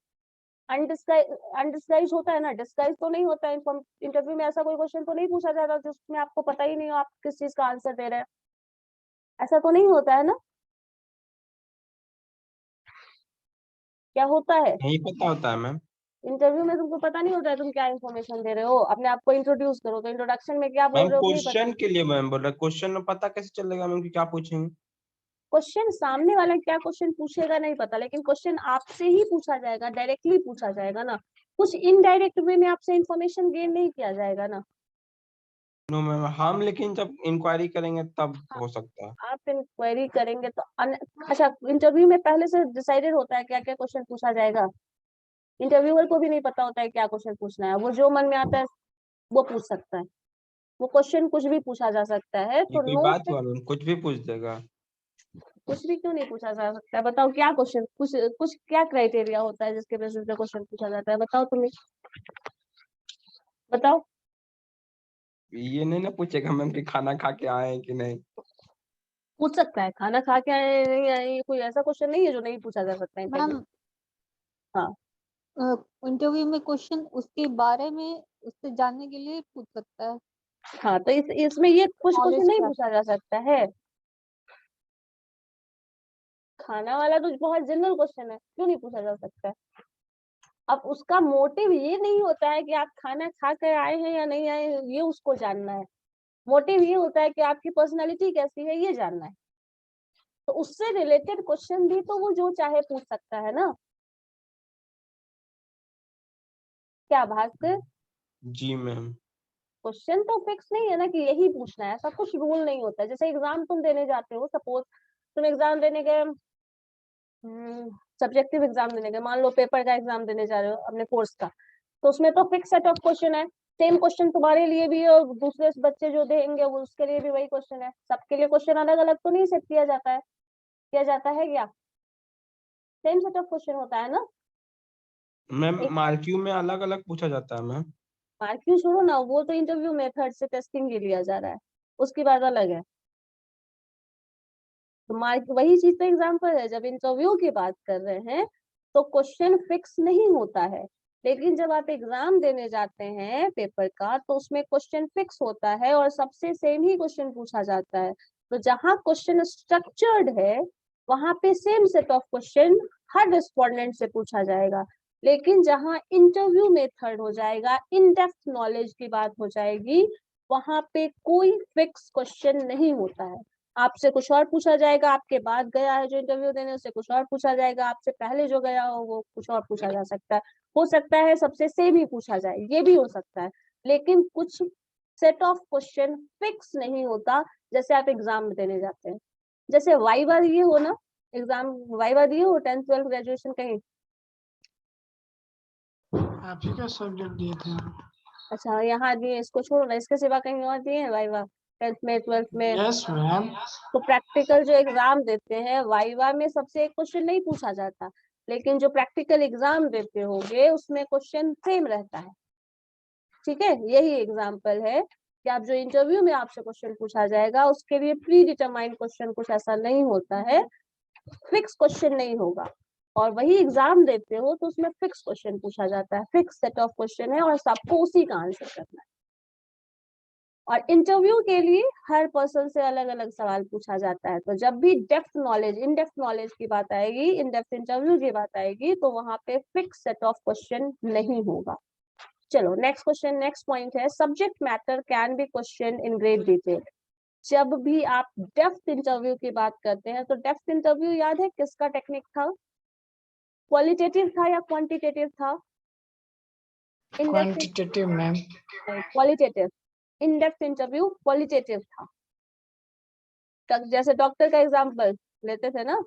अनडिस्गाइज होता है ना, डिस्गाइज तो नहीं होता है। इंटरव्यू में ऐसा कोई क्वेश्चन तो नहीं पूछा जाता जिसमें आपको पता ही नहीं हो आप किस चीज का आंसर दे रहे हैं, ऐसा तो नहीं होता है ना। क्या होता है नहीं पता होता है मैम। इंटरव्यू में? तुमको पता नहीं होता है तुम क्या इन्फॉर्मेशन दे रहे हो। अपने आप को इंट्रोड्यूस करो, तो इंट्रोडक्शन में क्या बोल मैम रहे हो नहीं पता। क्वेश्चन के लिए मैम बोल रहा, क्वेश्चन में पता कैसे चलेगा मैम कि क्या पूछेंगे? क्वेश्चन सामने वाला क्या क्वेश्चन पूछेगा नहीं पता, लेकिन क्वेश्चन आपसे ही पूछा जाएगा, डायरेक्टली पूछा जाएगा ना। कुछ इनडायरेक्ट वे में आपसे इंफॉर्मेशन गेन नहीं किया जाएगा ना। नो मैम, हम लेकिन जब इंक्वायरी करेंगे तब हो सकता है। आप इंक्वायरी करेंगे तो अच्छा, इंटरव्यू में पहले से डिसाइडेड होता है क्या क्या क्वेश्चन पूछा जाएगा? इंटरव्यूअर को भी नहीं पता होता है क्या क्वेश्चन पूछना है, वो जो मन में आता है वो पूछ सकता है। वो क्वेश्चन कुछ भी पूछा जा सकता है, ये तो कोई नो बात हुआ मैम, कुछ भी पूछ देगा? कुछ भी क्यों नहीं पूछा जा सकता है? बताओ क्या क्वेश्चन, कुछ कुछ क्या क्राइटेरिया होता है जिसके बेसिस पे क्वेश्चन पूछा जाता है? बताओ तुम्हें, बताओ। ये नहीं ना पूछेगा मैम कि खाना खा के आए कि नहीं। पूछ सकता है खाना खा के आए नहीं आए, कोई ऐसा क्वेश्चन नहीं है जो नहीं पूछा जा सकता है interview मैम में। हाँ, इंटरव्यू में क्वेश्चन उसके बारे में उससे जानने के लिए पूछ सकता है। हाँ, तो इसमें ये कुछ क्वेश्चन नॉलेज नहीं क्या पूछा जा सकता है। खाना वाला तो बहुत जनरल क्वेश्चन है, क्यों नहीं पूछा जा सकता है? अब उसका मोटिव ये नहीं होता है कि आप खाना खा कर आए हैं या नहीं आए हैं, ये उसको जानना है। मोटिव ये होता है कि आपकी पर्सनालिटी कैसी है, ये जानना है। तो उससे रिलेटेड क्वेश्चन भी तो वो जो चाहे पूछ सकता है ना। क्या भास्कर? जी मैम। क्वेश्चन तो फिक्स नहीं है ना कि यही पूछना है, ऐसा कुछ रूल नहीं होता है। जैसे एग्जाम तुम देने जाते हो, सपोज तुम एग्जाम देने गए, सब्जेक्टिव एग्जाम देने गए, मान लो पेपर का एग्जाम देने जा रहे हो अपने कोर्स का, तो उसमें तो फिक्स सेट ऑफ क्वेश्चन है। सेम क्वेश्चन तुम्हारे लिए भी है और दूसरे बच्चे जो देंगे वो उसके लिए भी वही क्वेश्चन है। सबके लिए क्वेश्चन अलग अलग तो नहीं सेट किया जाता है, किया जाता है क्या? सेम सेट ऑफ क्वेश्चन होता है ना। मैम एक मार्क्यू में अलग अलग पूछा जाता है मैम। मार्क्यू छोड़ो ना, वो तो इंटरव्यू मेथड से टेस्टिंग के लिया जा रहा है, उसकी बात अलग है। तो मार्क वही चीज तो एग्जाम्पल है। जब इंटरव्यू की बात कर रहे हैं तो क्वेश्चन फिक्स नहीं होता है, लेकिन जब आप एग्जाम देने जाते हैं पेपर का तो उसमें क्वेश्चन फिक्स होता है और सबसे सेम ही क्वेश्चन पूछा जाता है। तो जहाँ क्वेश्चन स्ट्रक्चर्ड है वहां पे same set of question her respondent से पूछा जाएगा। लेकिन जहाँ इंटरव्यू मेथड हो जाएगा, इन डेप्थ नॉलेज की बात हो जाएगी, वहां पे कोई फिक्स क्वेश्चन नहीं होता है। आपसे कुछ और पूछा जाएगा, आपके बाद गया है जो इंटरव्यू देने उससे कुछ और पूछा जाएगा, आपसे पहले जो गया हो वो कुछ और पूछा जा सकता है। हो सकता है सबसे सेम ही पूछा जाए, ये भी हो सकता है, लेकिन कुछ सेट ऑफ क्वेश्चन फिक्स नहीं होता। जैसे आप एग्जाम देने जाते हैं, जैसे वाइवा दिए हो ना, एग्जाम वाइवा दिए हो 10th 12th ग्रेजुएशन कहीं? आप ही का सब्जेक्ट दिए थे। अच्छा, यहाँ दिए, इसको छोड़ो ना, इसके सिवा कहीं और दिए हैं वाइवा 10th में 12th में? Yes ma'am. तो प्रैक्टिकल जो एग्जाम देते हैं वाइवा में सबसे एक क्वेश्चन नहीं पूछा जाता, लेकिन जो प्रैक्टिकल एग्जाम देते होंगे उसमें क्वेश्चन सेम रहता है। ठीक है, यही एग्जांपल है कि आप जो इंटरव्यू में आपसे क्वेश्चन पूछा जाएगा उसके लिए प्री डिटरमाइंड क्वेश्चन कुछ ऐसा नहीं होता है, फिक्स क्वेश्चन नहीं होगा। और वही एग्जाम देते हो तो उसमें फिक्स क्वेश्चन पूछा जाता है, फिक्स सेट ऑफ क्वेश्चन है और सबको उसी का आंसर करना है। और इंटरव्यू के लिए हर पर्सन से अलग अलग सवाल पूछा जाता है। तो जब भी depth knowledge, in depth knowledge की बात आएगी, इन डेप्थ इंटरव्यू की बात आएगी, तो वहां पे फिक्स सेट ऑफ क्वेश्चन नहीं होगा। चलो नेक्स्ट क्वेश्चन, नेक्स्ट पॉइंट है subject matter can be question in great detail. जब भी आप डेप्थ इंटरव्यू की बात करते हैं तो डेप्थ इंटरव्यू याद है किसका टेक्निक था? क्वालिटेटिव था या क्वांटिटेटिव था? Quantitative ma'am. Qualitative. In depth interview qualitative था। जैसे डॉक्टर का एग्जांपल लेते थे ना,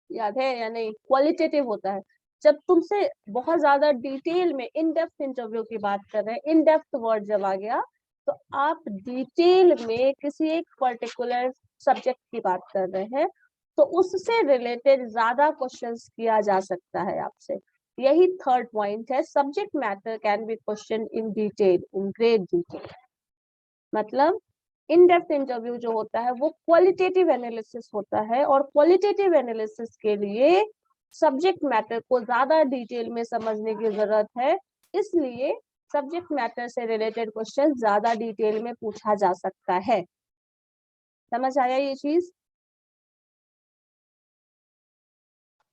याद है या नहीं? क्वालिटेटिव होता है जब तुमसे बहुत ज्यादा डिटेल में इन डेप्थ इंटरव्यू की बात कर रहे हैं। इन डेप्थ वर्ड जब आ गया तो आप डिटेल में किसी एक पर्टिकुलर सब्जेक्ट की बात कर रहे हैं, तो उससे रिलेटेड ज्यादा क्वेश्चंस किया जा सकता है आपसे। यही थर्ड पॉइंट है, subject matter can be question in detail, in great detail. मतलब इन डेप्थ इंटरव्यू जो होता है वो क्वालिटेटिव एनालिसिस होता है, और क्वालिटेटिव एनालिसिस के लिए सब्जेक्ट मैटर को ज्यादा डिटेल में समझने की जरूरत है, इसलिए सब्जेक्ट मैटर से रिलेटेड क्वेश्चन ज्यादा डिटेल में पूछा जा सकता है। समझ आया ये चीज?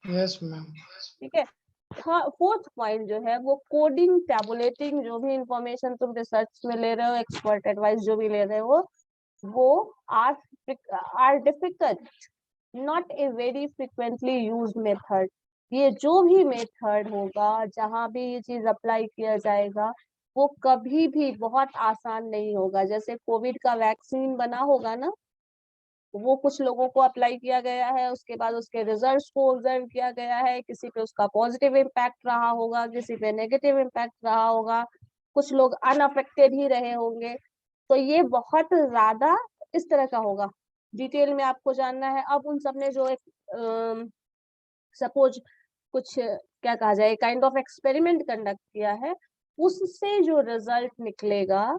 Yes ma'am. ठीक है। फोर्थ पॉइंट जो है वो कोडिंग, टैबुलेटिंग, जो भी इंफॉर्मेशन तुम रिसर्च में ले रहे हो, एक्सपर्ट एडवाइस जो भी ले रहे हो, वो are difficult, not a very frequently used method. ये जो भी मेथड होगा, जहां भी ये चीज अप्लाई किया जाएगा, वो कभी भी बहुत आसान नहीं होगा। जैसे कोविड का वैक्सीन बना होगा ना, वो कुछ लोगों को अप्लाई किया गया है, उसके बाद उसके रिजल्ट्स को ऑब्जर्व किया गया है, किसी पे उसका पॉजिटिव इम्पैक्ट रहा होगा, किसी पे नेगेटिव इम्पैक्ट रहा होगा, कुछ लोग अनअफेक्टेड ही रहे होंगे। तो ये बहुत ज्यादा इस तरह का होगा, डिटेल में आपको जानना है। अब उन सब ने जो एक सपोज कुछ क्या कहा जाए, काइंड ऑफ एक्सपेरिमेंट कंडक्ट किया है, उससे जो रिजल्ट निकलेगा,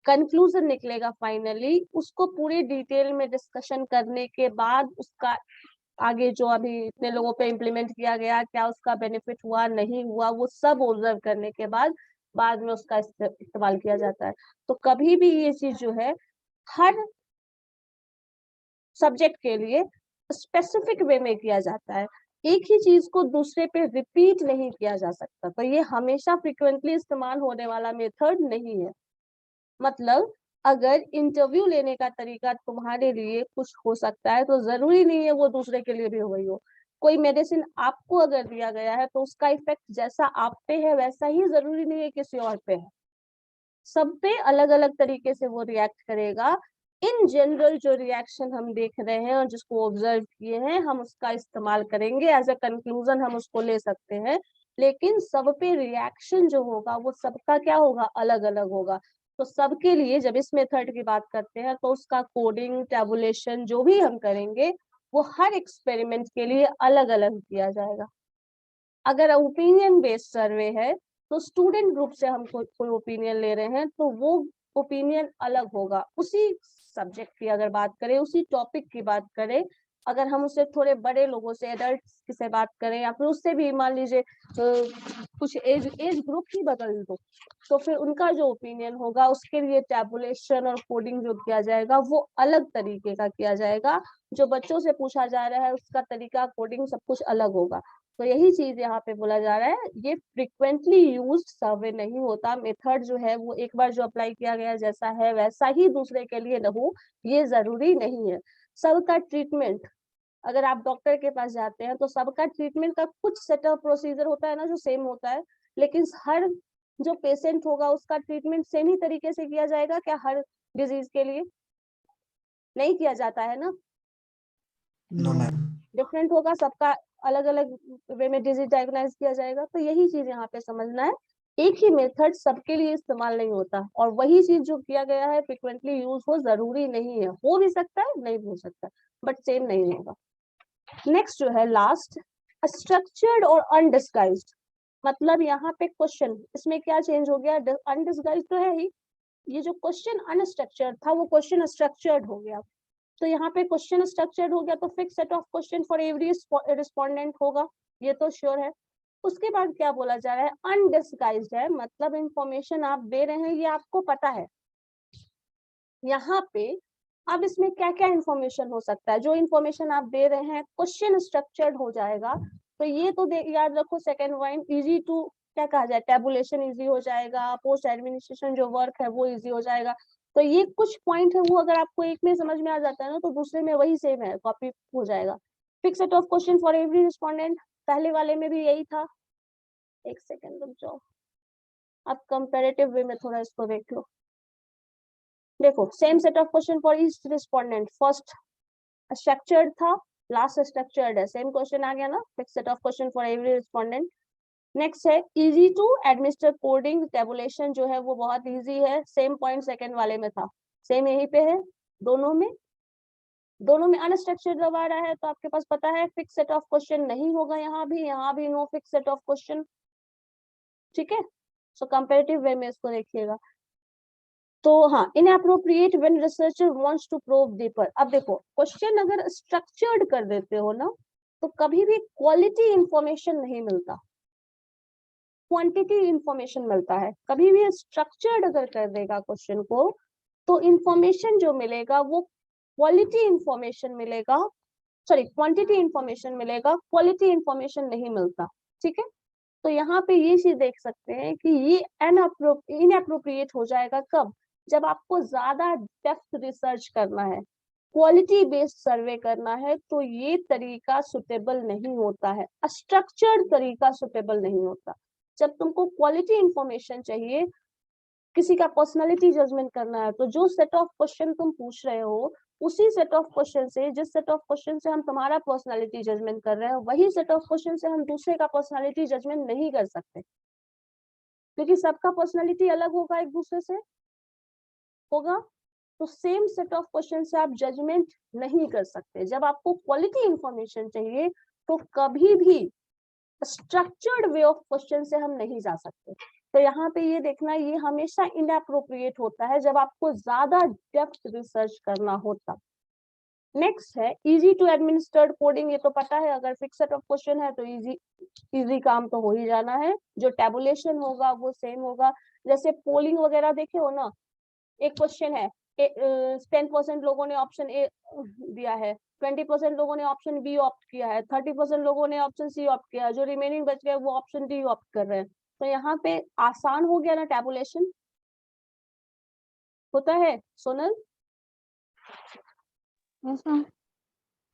कंक्लूजन निकलेगा फाइनली, उसको पूरे डिटेल में डिस्कशन करने के बाद उसका आगे जो अभी इतने लोगों पे इम्प्लीमेंट किया गया, क्या उसका बेनिफिट हुआ नहीं हुआ, वो सब ऑब्जर्व करने के बाद में उसका इस्तेमाल किया जाता है। तो कभी भी ये चीज जो है हर सब्जेक्ट के लिए स्पेसिफिक वे में किया जाता है, एक ही चीज को दूसरे पे रिपीट नहीं किया जा सकता। तो ये हमेशा फ्रिक्वेंटली इस्तेमाल होने वाला मेथड नहीं है। मतलब अगर इंटरव्यू लेने का तरीका तुम्हारे लिए कुछ हो सकता है, तो जरूरी नहीं है वो दूसरे के लिए भी वही हो। कोई मेडिसिन आपको अगर दिया गया है, तो उसका इफेक्ट जैसा आप पे है वैसा ही जरूरी नहीं है किसी और पे है। सब पे अलग अलग तरीके से वो रिएक्ट करेगा। इन जनरल जो रिएक्शन हम देख रहे हैं और जिसको ऑब्जर्व किए हैं, हम उसका इस्तेमाल करेंगे, एज अ कंक्लूजन हम उसको ले सकते हैं। लेकिन सब पे रिएक्शन जो होगा वो सबका क्या होगा, अलग अलग होगा। तो सबके लिए जब इस मेथड की बात करते हैं, तो उसका कोडिंग, टैबुलेशन जो भी हम करेंगे, वो हर एक्सपेरिमेंट के लिए अलग अलग किया जाएगा। अगर ओपिनियन बेस्ड सर्वे है, तो स्टूडेंट ग्रुप से हम कोई ओपिनियन ले रहे हैं, तो वो ओपिनियन अलग होगा। उसी सब्जेक्ट की अगर बात करें, उसी टॉपिक की बात करें, अगर हम उससे थोड़े बड़े लोगों से, एडल्ट से बात करें, या फिर उससे भी मान लीजिए कुछ एज ग्रुप ही बदल दो, तो फिर उनका जो ओपिनियन होगा, उसके लिए टैबुलेशन और कोडिंग जो किया जाएगा वो अलग तरीके का किया जाएगा। जो बच्चों से पूछा जा रहा है उसका तरीका, कोडिंग, सब कुछ अलग होगा। तो यही चीज यहाँ पे बोला जा रहा है, ये फ्रिक्वेंटली यूज्ड सर्वे नहीं होता। मेथड जो है वो एक बार जो अप्लाई किया गया जैसा है वैसा ही दूसरे के लिए न हो, ये जरूरी नहीं है। सबका ट्रीटमेंट, अगर आप डॉक्टर के पास जाते हैं, तो सबका ट्रीटमेंट का कुछ सेटअप प्रोसीजर होता है ना, जो सेम होता है। लेकिन हर जो पेशेंट होगा उसका ट्रीटमेंट सेम ही तरीके से किया जाएगा क्या हर डिजीज के लिए? नहीं किया जाता है ना, नो मैम। डिफरेंट होगा सबका, अलग अलग वे में डिजीज डायग्नोज किया जाएगा। तो यही चीज यहाँ पे समझना है, एक ही मेथड सबके लिए इस्तेमाल नहीं होता, और वही चीज जो किया गया है फ्रिक्वेंटली यूज हो जरूरी नहीं है। हो भी सकता है, नहीं हो सकता, बट सेम नहीं होगा। नेक्स्ट जो है लास्ट, स्ट्रक्चर्ड और अनडिस्गाइज्ड। मतलब यहाँ पे क्वेश्चन, इसमें क्या चेंज हो गया, अनडिस्गाइज्ड तो है ही, ये जो क्वेश्चन अनस्ट्रक्चर्ड था वो क्वेश्चन स्ट्रक्चर्ड हो गया। तो यहाँ पे क्वेश्चन स्ट्रक्चर्ड हो गया, तो fix set of question for every respondent होगा, ये तो श्योर है। उसके बाद क्या बोला जा रहा है, अनडिस्गाइज्ड है, मतलब इंफॉर्मेशन आप दे रहे हैं ये आपको पता है। यहाँ पे अब इसमें क्या क्या इंफॉर्मेशन हो सकता है, जो इंफॉर्मेशन आप दे रहे हैं क्वेश्चन स्ट्रक्चर्ड हो जाएगा। तो ये तो याद रखो, सेकेंड पॉइंट, इजी टू क्या कहा जाए, टैबुलेशन इजी हो जाएगा, पोस्ट एडमिनिस्ट्रेशन जो वर्क है वो इजी हो जाएगा। तो ये कुछ पॉइंट है, वो अगर आपको एक में समझ में आ जाता है ना, तो दूसरे में वही सेम है, कॉपी हो जाएगा। Fix set of question for every respondent, पहले वाले में भी यही था। एक सेकेंड रुक जाओ, अब कंपैरेटिव वे में थोड़ा इसको देख लो। देखो, same set of question for each respondent, first structured था, लास्ट स्ट्रक्चर्ड है, सेम क्वेश्चन आ गया ना, fix set of question for every respondent. Next है easy to administer coding, tabulation जो है वो बहुत इजी है, सेम पॉइंट सेकंड वाले में था, सेम यहीं पे है। दोनों में अनस्ट्रक्चर्ड जब आ रहा है, तो आपके पास पता है फिक्स सेट ऑफ क्वेश्चन नहीं होगा, यहाँ भी no fix set of question. ठीक है, सो कंपैरेटिव वे में इसको देखिएगा। तो हाँ, inappropriate when researcher wants to probe deeper. अब देखो क्वेश्चन अगर स्ट्रक्चर्ड कर देते हो ना, तो कभी भी क्वालिटी इंफॉर्मेशन नहीं मिलता, क्वांटिटी इंफॉर्मेशन मिलता है। कभी भी स्ट्रक्चर्ड अगर कर देगा क्वेश्चन को, तो इंफॉर्मेशन जो मिलेगा वो क्वालिटी इंफॉर्मेशन मिलेगा, सॉरी क्वांटिटी इंफॉर्मेशन मिलेगा, क्वालिटी इंफॉर्मेशन नहीं मिलता। ठीक है, तो यहाँ पे ये चीज देख सकते हैं कि ये इनअप्रोप्रिएट हो जाएगा कब, जब आपको ज्यादा डेप्थ रिसर्च करना है, क्वालिटी बेस्ड सर्वे करना है, तो ये तरीका सुटेबल नहीं होता है, स्ट्रक्चर्ड तरीका सुटेबल नहीं होता। जब तुमको क्वालिटी इंफॉर्मेशन चाहिए, किसी का पर्सनालिटी जजमेंट करना है, तो जो सेट ऑफ क्वेश्चन तुम पूछ रहे हो, उसी सेट ऑफ क्वेश्चन से, जिस सेट ऑफ क्वेश्चन से हम तुम्हारा पर्सनालिटी जजमेंट कर रहे हैं, वही सेट ऑफ क्वेश्चन से हम दूसरे का पर्सनालिटी जजमेंट नहीं कर सकते, क्योंकि सबका पर्सनालिटी अलग होगा, एक दूसरे से होगा। तो सेम सेट ऑफ क्वेश्चन से आप जजमेंट नहीं कर सकते। जब आपको क्वालिटी इंफॉर्मेशन चाहिए, तो कभी भी स्ट्रक्चर्ड वे ऑफ क्वेश्चन से हम नहीं जा सकते। तो यहाँ पे ये देखना, ये हमेशा इनअप्रोप्रिएट होता है जब आपको ज्यादा डेप्थ रिसर्च करना होता। नेक्स्ट है इजी टू एडमिनिस्टर्ड कोडिंग। ये तो पता है, अगर फिक्स सेट ऑफ क्वेश्चन है तो इजी काम तो हो ही जाना है। जो टेबुलेशन होगा वो सेम होगा। जैसे पोलिंग वगैरह देखे हो ना, एक क्वेश्चन है, 10% लोगों ने ऑप्शन ए दिया है, 20% लोगों ने ऑप्शन बी ऑप्ट किया है, 30% लोगों ने ऑप्शन सी ऑप्ट किया है, जो रिमेनिंग बच गए वो ऑप्शन डी ऑप्ट कर रहे हैं। तो यहाँ पे आसान हो गया ना, टैबुलेशन होता है सोनल। Yes ma'am.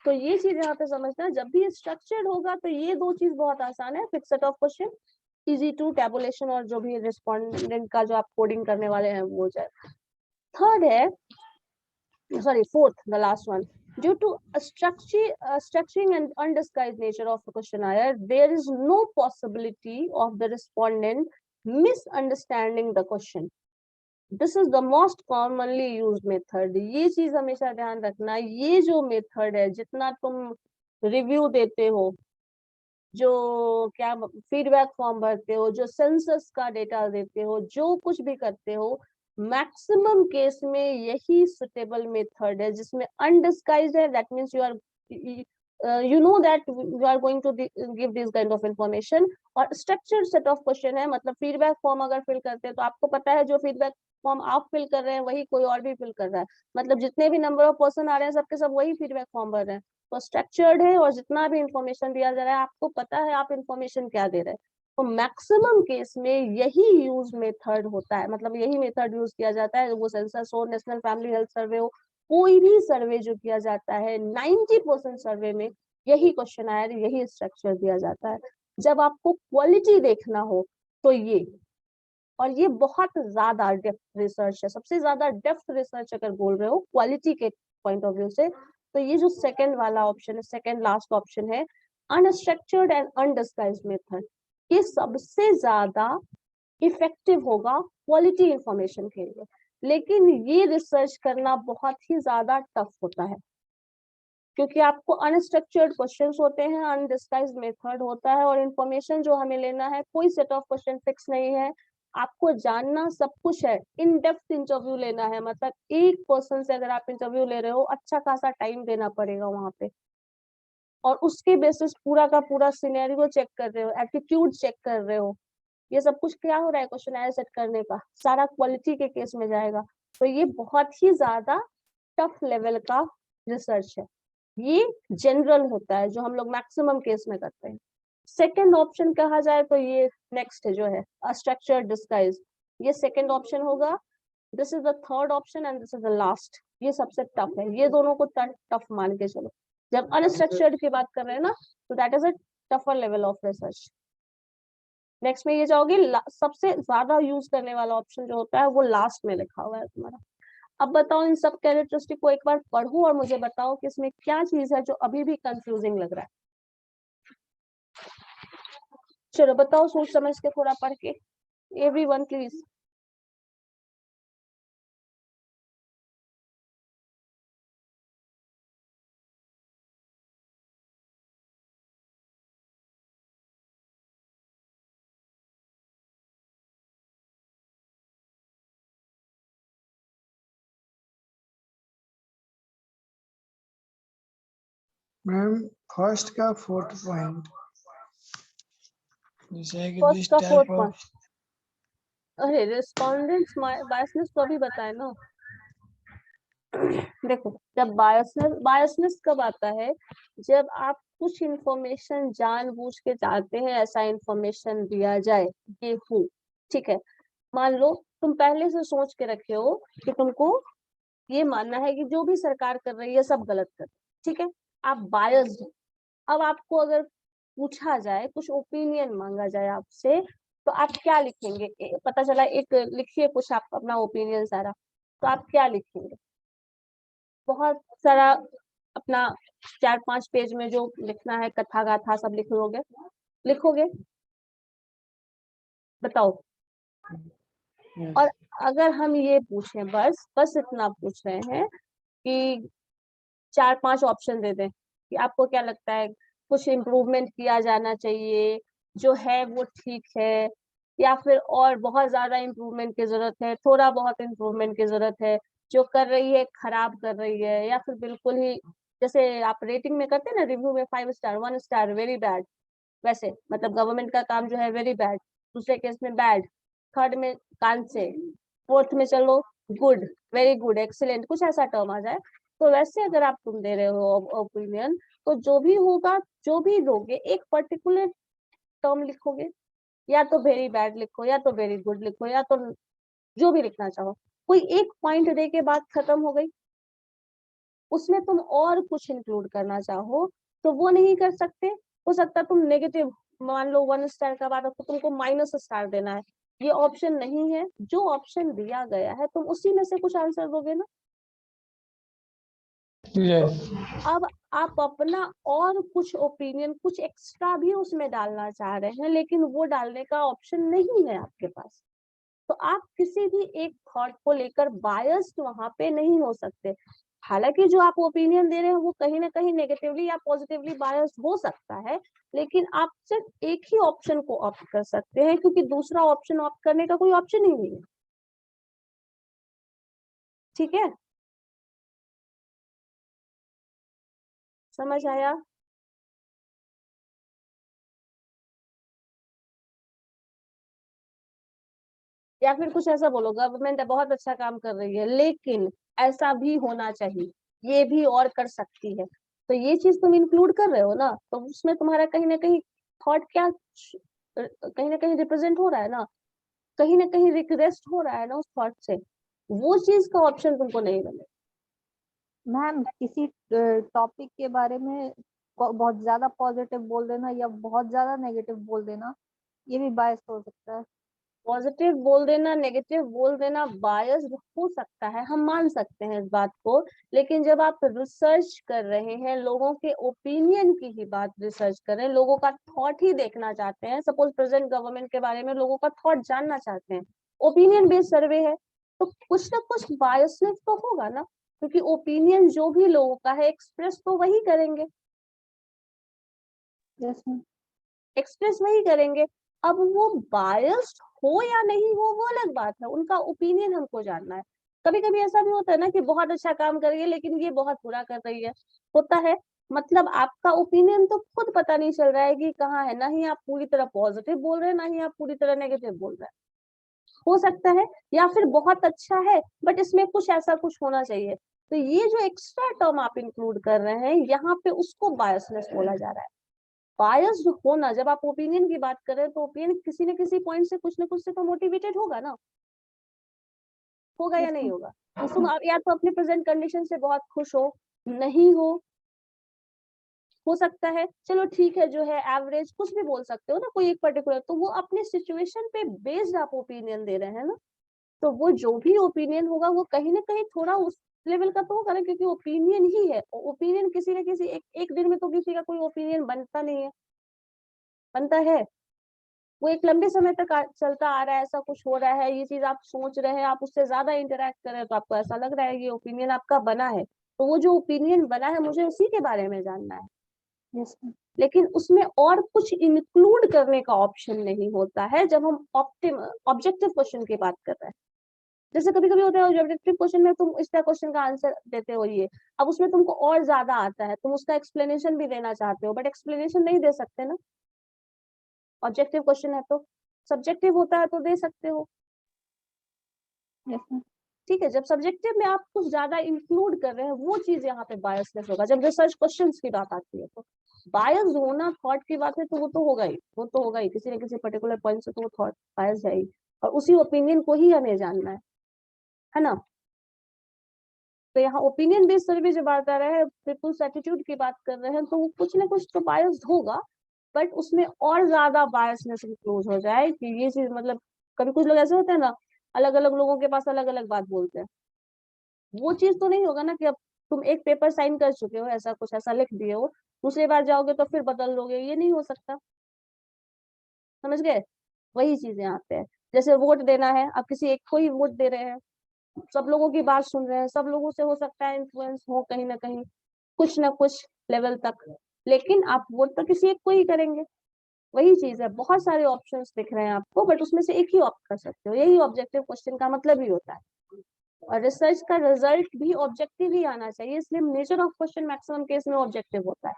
तो ये चीज यहाँ पे समझना, जब भी स्ट्रक्चर्ड होगा तो ये दो चीज बहुत आसान है, fix set of question, easy to tabulation, और जो भी रिस्पोंडेंट का जो आप कोडिंग करने वाले हैं वो जाए। थर्ड है, sorry, fourth, the last one. Due to structuring and undisguised nature of the questionnaire, there is no possibility of the respondent misunderstanding the question. This is the most commonly used method. ये चीज हमेशा ध्यान रखना, ये जो मेथड है, जितना तुम रिव्यू देते हो, जो क्या फीडबैक फॉर्म भरते हो, जो सेंसस का डेटा देते हो, जो कुछ भी करते हो, मैक्सिमम केस में यही सुटेबल मेथड है जिसमें अनडिस्गाइज्ड है। That means you are you know that you are going to give this kind of information। और स्ट्रक्चर्ड सेट ऑफ क्वेश्चन है, मतलब फीडबैक फॉर्म अगर फिल करते हैं तो आपको पता है जो फीडबैक फॉर्म आप फिल कर रहे हैं वही कोई और भी फिल कर रहा है, मतलब जितने भी नंबर ऑफ पर्सन आ रहे हैं सबके सब वही फीडबैक फॉर्म भर रहे हैं। तो स्ट्रक्चर्ड है, और जितना भी इंफॉर्मेशन दिया जा रहा है आपको पता है आप इंफॉर्मेशन क्या दे रहे हैं। तो मैक्सिमम केस में यही यूज मेथड होता है, मतलब यही मेथड यूज किया जाता है, वो सेंसस हो, नेशनल फैमिली हेल्थ सर्वे हो, कोई भी सर्वे जो किया जाता है, 90% सर्वे में यही क्वेश्चन आया, यही स्ट्रक्चर दिया जाता है। जब आपको क्वालिटी देखना हो तो ये, और ये बहुत ज्यादा डेप्थ रिसर्च है, सबसे ज्यादा डेप्थ रिसर्च अगर बोल रहे हो क्वालिटी के पॉइंट ऑफ व्यू से, तो ये जो सेकंड वाला ऑप्शन है, सेकंड लास्ट ऑप्शन है, अनस्ट्रक्चर्ड एंड अनडिस्गाइज्ड मेथड, ये सबसे ज्यादा इफेक्टिव होगा क्वालिटी इंफॉर्मेशन के लिए। लेकिन ये रिसर्च करना बहुत ही ज्यादा टफ होता है, क्योंकि आपको अनस्ट्रक्चर्ड क्वेश्चंस होते हैं, अनडिस्गाइज्ड मेथड होता है, और इन्फॉर्मेशन जो हमें लेना है, कोई सेट ऑफ क्वेश्चन फिक्स नहीं है, आपको जानना सब कुछ है। इन डेप्थ इंटरव्यू लेना है, मतलब एक पर्सन से अगर आप इंटरव्यू ले रहे हो, अच्छा खासा टाइम देना पड़ेगा वहां पे, और उसके बेसिस पूरा का पूरा सिनेरियो चेक कर रहे हो, एटीट्यूड चेक कर रहे हो, ये सब कुछ क्या हो रहा है क्वेश्चन सेट करने का, सारा क्वालिटी के केस में जाएगा। तो ये बहुत ही ज्यादा टफ लेवल का रिसर्च है, ये जनरल होता है जो हम लोग मैक्सिमम केस में करते हैं। सेकंड ऑप्शन कहा जाए तो ये नेक्स्ट है जो है स्ट्रक्चर्ड डिस्गाइज, ये सेकंड ऑप्शन होगा। This is the third option and this is the last, ये सबसे टफ है, ये दोनों को टफ मान के चलो। जब अनस्ट्रक्चर्ड की बात कर रहे हैं ना, तो that is a tougher level of research. Next में ये जाओगे, सबसे ज्यादा यूज करने वाला ऑप्शन जो होता है वो लास्ट में लिखा हुआ है तुम्हारा। अब बताओ इन सब कैरेक्टरिस्टिक को एक बार पढ़ो और मुझे बताओ कि इसमें क्या चीज है जो अभी भी कंफ्यूजिंग लग रहा है। चलो बताओ सोच समझ के थोड़ा पढ़ के, एवरीवन प्लीज। मैम फर्स्ट का 4th पॉइंट जैसे है कि फर्स्ट दिस का टाइप 4th ऑफ अरे रिस्पोंडेंट्स बायसनेस तो अभी बताए ना। देखो जब बायसनेस कब आता है, जब आप कुछ इंफॉर्मेशन जानबूझ के चाहते हैं ऐसा इंफॉर्मेशन दिया जाए ये हूँ, ठीक है। मान लो तुम पहले से सोच के रखे हो कि तुमको ये मानना है कि जो भी सरकार कर रही है सब गलत कर रही है, ठीक है। आप बायस्ड, अब आपको अगर पूछा जाए कुछ ओपिनियन मांगा जाए आपसे तो आप क्या लिखेंगे? पता चला एक लिखिए कुछ आप अपना ओपिनियन सारा, तो आप क्या लिखेंगे? बहुत सारा अपना 4-5 पेज में जो लिखना है कथा गाथा सब लिखोगे बताओ। और अगर हम ये पूछें बस इतना पूछ रहे हैं कि 4-5 ऑप्शन दे दें कि आपको क्या लगता है कुछ इम्प्रूवमेंट किया जाना चाहिए, जो है वो ठीक है, या फिर और बहुत ज्यादा इम्प्रूवमेंट की जरूरत है, थोड़ा बहुत इम्प्रूवमेंट की जरूरत है, जो कर रही है खराब कर रही है, या फिर बिल्कुल ही जैसे आप रेटिंग में करते हैं ना रिव्यू में 5 स्टार 1 स्टार वेरी बैड, वैसे मतलब गवर्नमेंट का काम जो है वेरी बैड, दूसरे केस में बैड, थर्ड में कान से, फोर्थ में चलो गुड, वेरी गुड, एक्सीलेंट, कुछ ऐसा टर्म आ जाए। तो वैसे अगर आप तुम दे रहे हो ओपिनियन, तो जो भी होगा, जो भी दोगे एक पर्टिकुलर टर्म लिखोगे, या तो वेरी बैड लिखो, या तो वेरी गुड लिखो, या तो जो भी लिखना चाहो। कोई एक पॉइंट दे के बात खत्म हो गई। उसमें तुम और कुछ इंक्लूड करना चाहो तो वो नहीं कर सकते। हो सकता तुम नेगेटिव, मान लो 1 स्टार का बात है तो तुमको माइनस स्टार देना है, ये ऑप्शन नहीं है। जो ऑप्शन दिया गया है तुम उसी में से कुछ आंसर दोगे ना। यस अब आप अपना और कुछ ओपिनियन, कुछ एक्स्ट्रा भी उसमें डालना चाह रहे हैं, लेकिन वो डालने का ऑप्शन नहीं है आपके पास। तो आप किसी भी एक थॉट को लेकर बायस्ड वहां पे नहीं हो सकते। हालांकि जो आप ओपिनियन दे रहे हैं वो कहीं ना कहीं नेगेटिवली या पॉजिटिवली बायस्ड हो सकता है, लेकिन आप सिर्फ एक ही ऑप्शन को ऑप्ट कर सकते हैं, क्योंकि दूसरा ऑप्शन ऑप्ट करने का कोई ऑप्शन ही नहीं है। ठीक है, समझ आया? या फिर कुछ ऐसा बोलो गवर्नमेंट बहुत अच्छा काम कर रही है लेकिन ऐसा भी होना चाहिए, ये भी और कर सकती है, तो ये चीज तुम इंक्लूड कर रहे हो ना, तो उसमें तुम्हारा कहीं ना कहीं थॉट क्या कहीं ना कहीं रिप्रेजेंट हो रहा है ना, कहीं ना कहीं रिक्वेस्ट हो रहा है ना उस थॉट से, वो चीज का ऑप्शन तुमको नहीं मिलेगा। मैम किसी टॉपिक के बारे में बहुत ज्यादा पॉजिटिव बोल देना या बहुत ज्यादा नेगेटिव बोल देना, ये भी बायस हो सकता है। पॉजिटिव बोल देना, नेगेटिव बोल देना बायस्ड हो सकता है, हम मान सकते हैं इस बात को, लेकिन जब आप रिसर्च कर रहे हैं, लोगों के ओपिनियन की ही बात रिसर्च कर रहे हैं, लोगों का थॉट ही देखना चाहते हैं, सपोज प्रेजेंट गवर्नमेंट के बारे में लोगों का थॉट जानना चाहते हैं, ओपिनियन बेस्ड सर्वे है, तो कुछ ना कुछ बायसनेस तो होगा ना, क्योंकि ओपिनियन जो भी लोगों का है एक्सप्रेस तो वही करेंगे, यस मैम। एक्सप्रेस वही करेंगे। अब वो बायस्ड हो या नहीं हो वो अलग बात है, उनका ओपिनियन हमको जानना है। कभी कभी ऐसा भी होता है ना कि बहुत अच्छा काम कर रही है लेकिन ये बहुत बुरा कर रही है, होता है। मतलब आपका ओपिनियन तो खुद पता नहीं चल रहा है कि कहाँ है, ना ही आप पूरी तरह पॉजिटिव बोल रहे हैं ना ही आप पूरी तरह नेगेटिव बोल रहे हैं, हो सकता है। या फिर बहुत अच्छा है बट इसमें कुछ ऐसा कुछ होना चाहिए, तो ये जो एक्स्ट्रा टर्म आप इंक्लूड कर रहे हैं यहाँ पे उसको बायसनेस बोला जा रहा है। बायस्ड होना, जब आप ओपिनियन की बात कर रहे हैं तो ओपिनियन किसी न किसी पॉइंट से कुछ न कुछ से तो मोटिवेटेड होगा ना, होगा या यस नहीं मैम। होगा? तो तुम या तो अपने प्रेजेंट कंडीशन से बहुत खुश हो, नहीं हो सकता है, चलो ठीक है, जो है एवरेज कुछ भी बोल सकते हो ना, कोई एक पर्टिकुलर, तो वो अपने सिचुएशन पे बेस्ड आप ओपिनियन दे रहे हैं ना, तो वो जो भी ओपिनियन होगा वो कहीं ना कहीं थोड़ा उस लेवल का तो होगा ना, क्योंकि ओपिनियन ही है। ओपिनियन किसी न किसी एक दिन में तो किसी का कोई ओपिनियन बनता नहीं है, बनता है वो एक लंबे समय तक चलता आ रहा है, ऐसा कुछ हो रहा है, ये चीज आप सोच रहे हैं, आप उससे ज्यादा इंटरेक्ट कर रहे हैं तो आपको ऐसा लग रहा है ये ओपिनियन आपका बना है, तो वो जो ओपिनियन बना है मुझे उसी के बारे में जानना है, यस मैम। लेकिन उसमें और कुछ इंक्लूड करने का ऑप्शन नहीं होता है जब हम ऑब्जेक्टिव क्वेश्चन की बात कर रहे हैं। जैसे कभी कभी होता है ऑब्जेक्टिव क्वेश्चन में तुम इस तरह क्वेश्चन का आंसर देते हो, ये अब उसमें तुमको और ज्यादा आता है, तुम उसका एक्सप्लेनेशन भी देना चाहते हो, बट एक्सप्लेनेशन नहीं दे सकते ना, ऑब्जेक्टिव क्वेश्चन है तो। सब्जेक्टिव होता है तो दे सकते हो, यस मैम। ठीक है। जब सब्जेक्टिव में आप कुछ ज्यादा इंक्लूड कर रहे हैं, वो चीज यहाँ पे बायसनेस होगा। जब रिसर्च क्वेश्चंस की बात आती है तो बायस होना थॉट की बात है, तो वो तो होगा ही, वो तो होगा ही, किसी न किसी पर्टिकुलर पॉइंट से तो वो थॉट बायस है ही, और उसी ओपिनियन को ही हमें जानना है ना। तो यहाँ ओपिनियन बेस्ड सर्वे जब आता है, पीपुल्स एटीट्यूड की बात कर रहे हैं, तो वो कुछ ना कुछ तो बायस्ड होगा, बट उसमें और ज्यादा बायसनेस इंक्लूड हो जाए कि ये चीज, मतलब कभी कुछ लोग ऐसे होते हैं ना, अलग अलग लोगों के पास अलग अलग बात बोलते हैं, वो चीज तो नहीं होगा ना कि अब तुम एक पेपर साइन कर चुके हो, ऐसा कुछ ऐसा लिख दिए हो, दूसरी बार जाओगे तो फिर बदल लोगे, ये नहीं हो सकता, समझ गए। वही चीजें आते हैं, जैसे वोट देना है, अब किसी एक को ही वोट दे रहे हैं, सब लोगों की बात सुन रहे हैं, सब लोगों से हो सकता है इन्फ्लुएंस हो कहीं ना कहीं, कुछ ना कुछ लेवल तक, लेकिन आप वोट तो किसी एक को ही करेंगे। वही चीज है, बहुत सारे ऑप्शंस दिख रहे हैं आपको, बट उसमें से एक ही ऑप्ट कर सकते हो, यही ऑब्जेक्टिव क्वेश्चन का मतलब ही होता है। और रिसर्च का रिजल्ट भी ऑब्जेक्टिव ही आना चाहिए, इसलिए nature of question maximum case में ऑब्जेक्टिव होता है।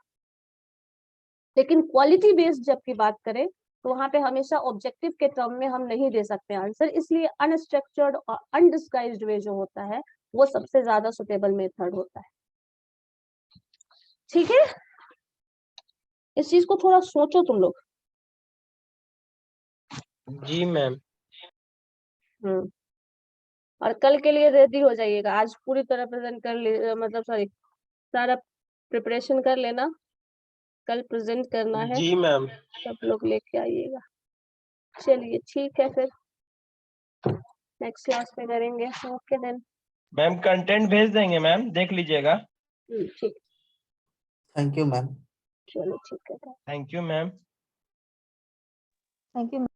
लेकिन क्वालिटी बेस्ड जब की बात करें, तो वहां पे हमेशा ऑब्जेक्टिव के टर्म में हम नहीं दे सकते आंसर, इसलिए अनस्ट्रक्चर्ड और अनडिस्गाइज्ड वे जो होता है, वो सबसे ज्यादा सुटेबल मेथड होता है, ठीक है। इस चीज को थोड़ा सोचो तुम लोग। जी मैम। और कल के लिए रेडी हो जाइएगा, आज पूरी तरह प्रेजेंट कर ले, मतलब सॉरी, सारा प्रिपरेशन कर लेना, कल प्रेजेंट करना है, जी मैम। सब लोग लेके आइएगा। चलिए ठीक है, फिर नेक्स्ट क्लास में करेंगे। Okay then. मैम कंटेंट भेज देंगे मैम, देख लीजिएगा। ठीक, थैंक यू मैम। चलो ठीक है। Thank you ma'am. Thank you.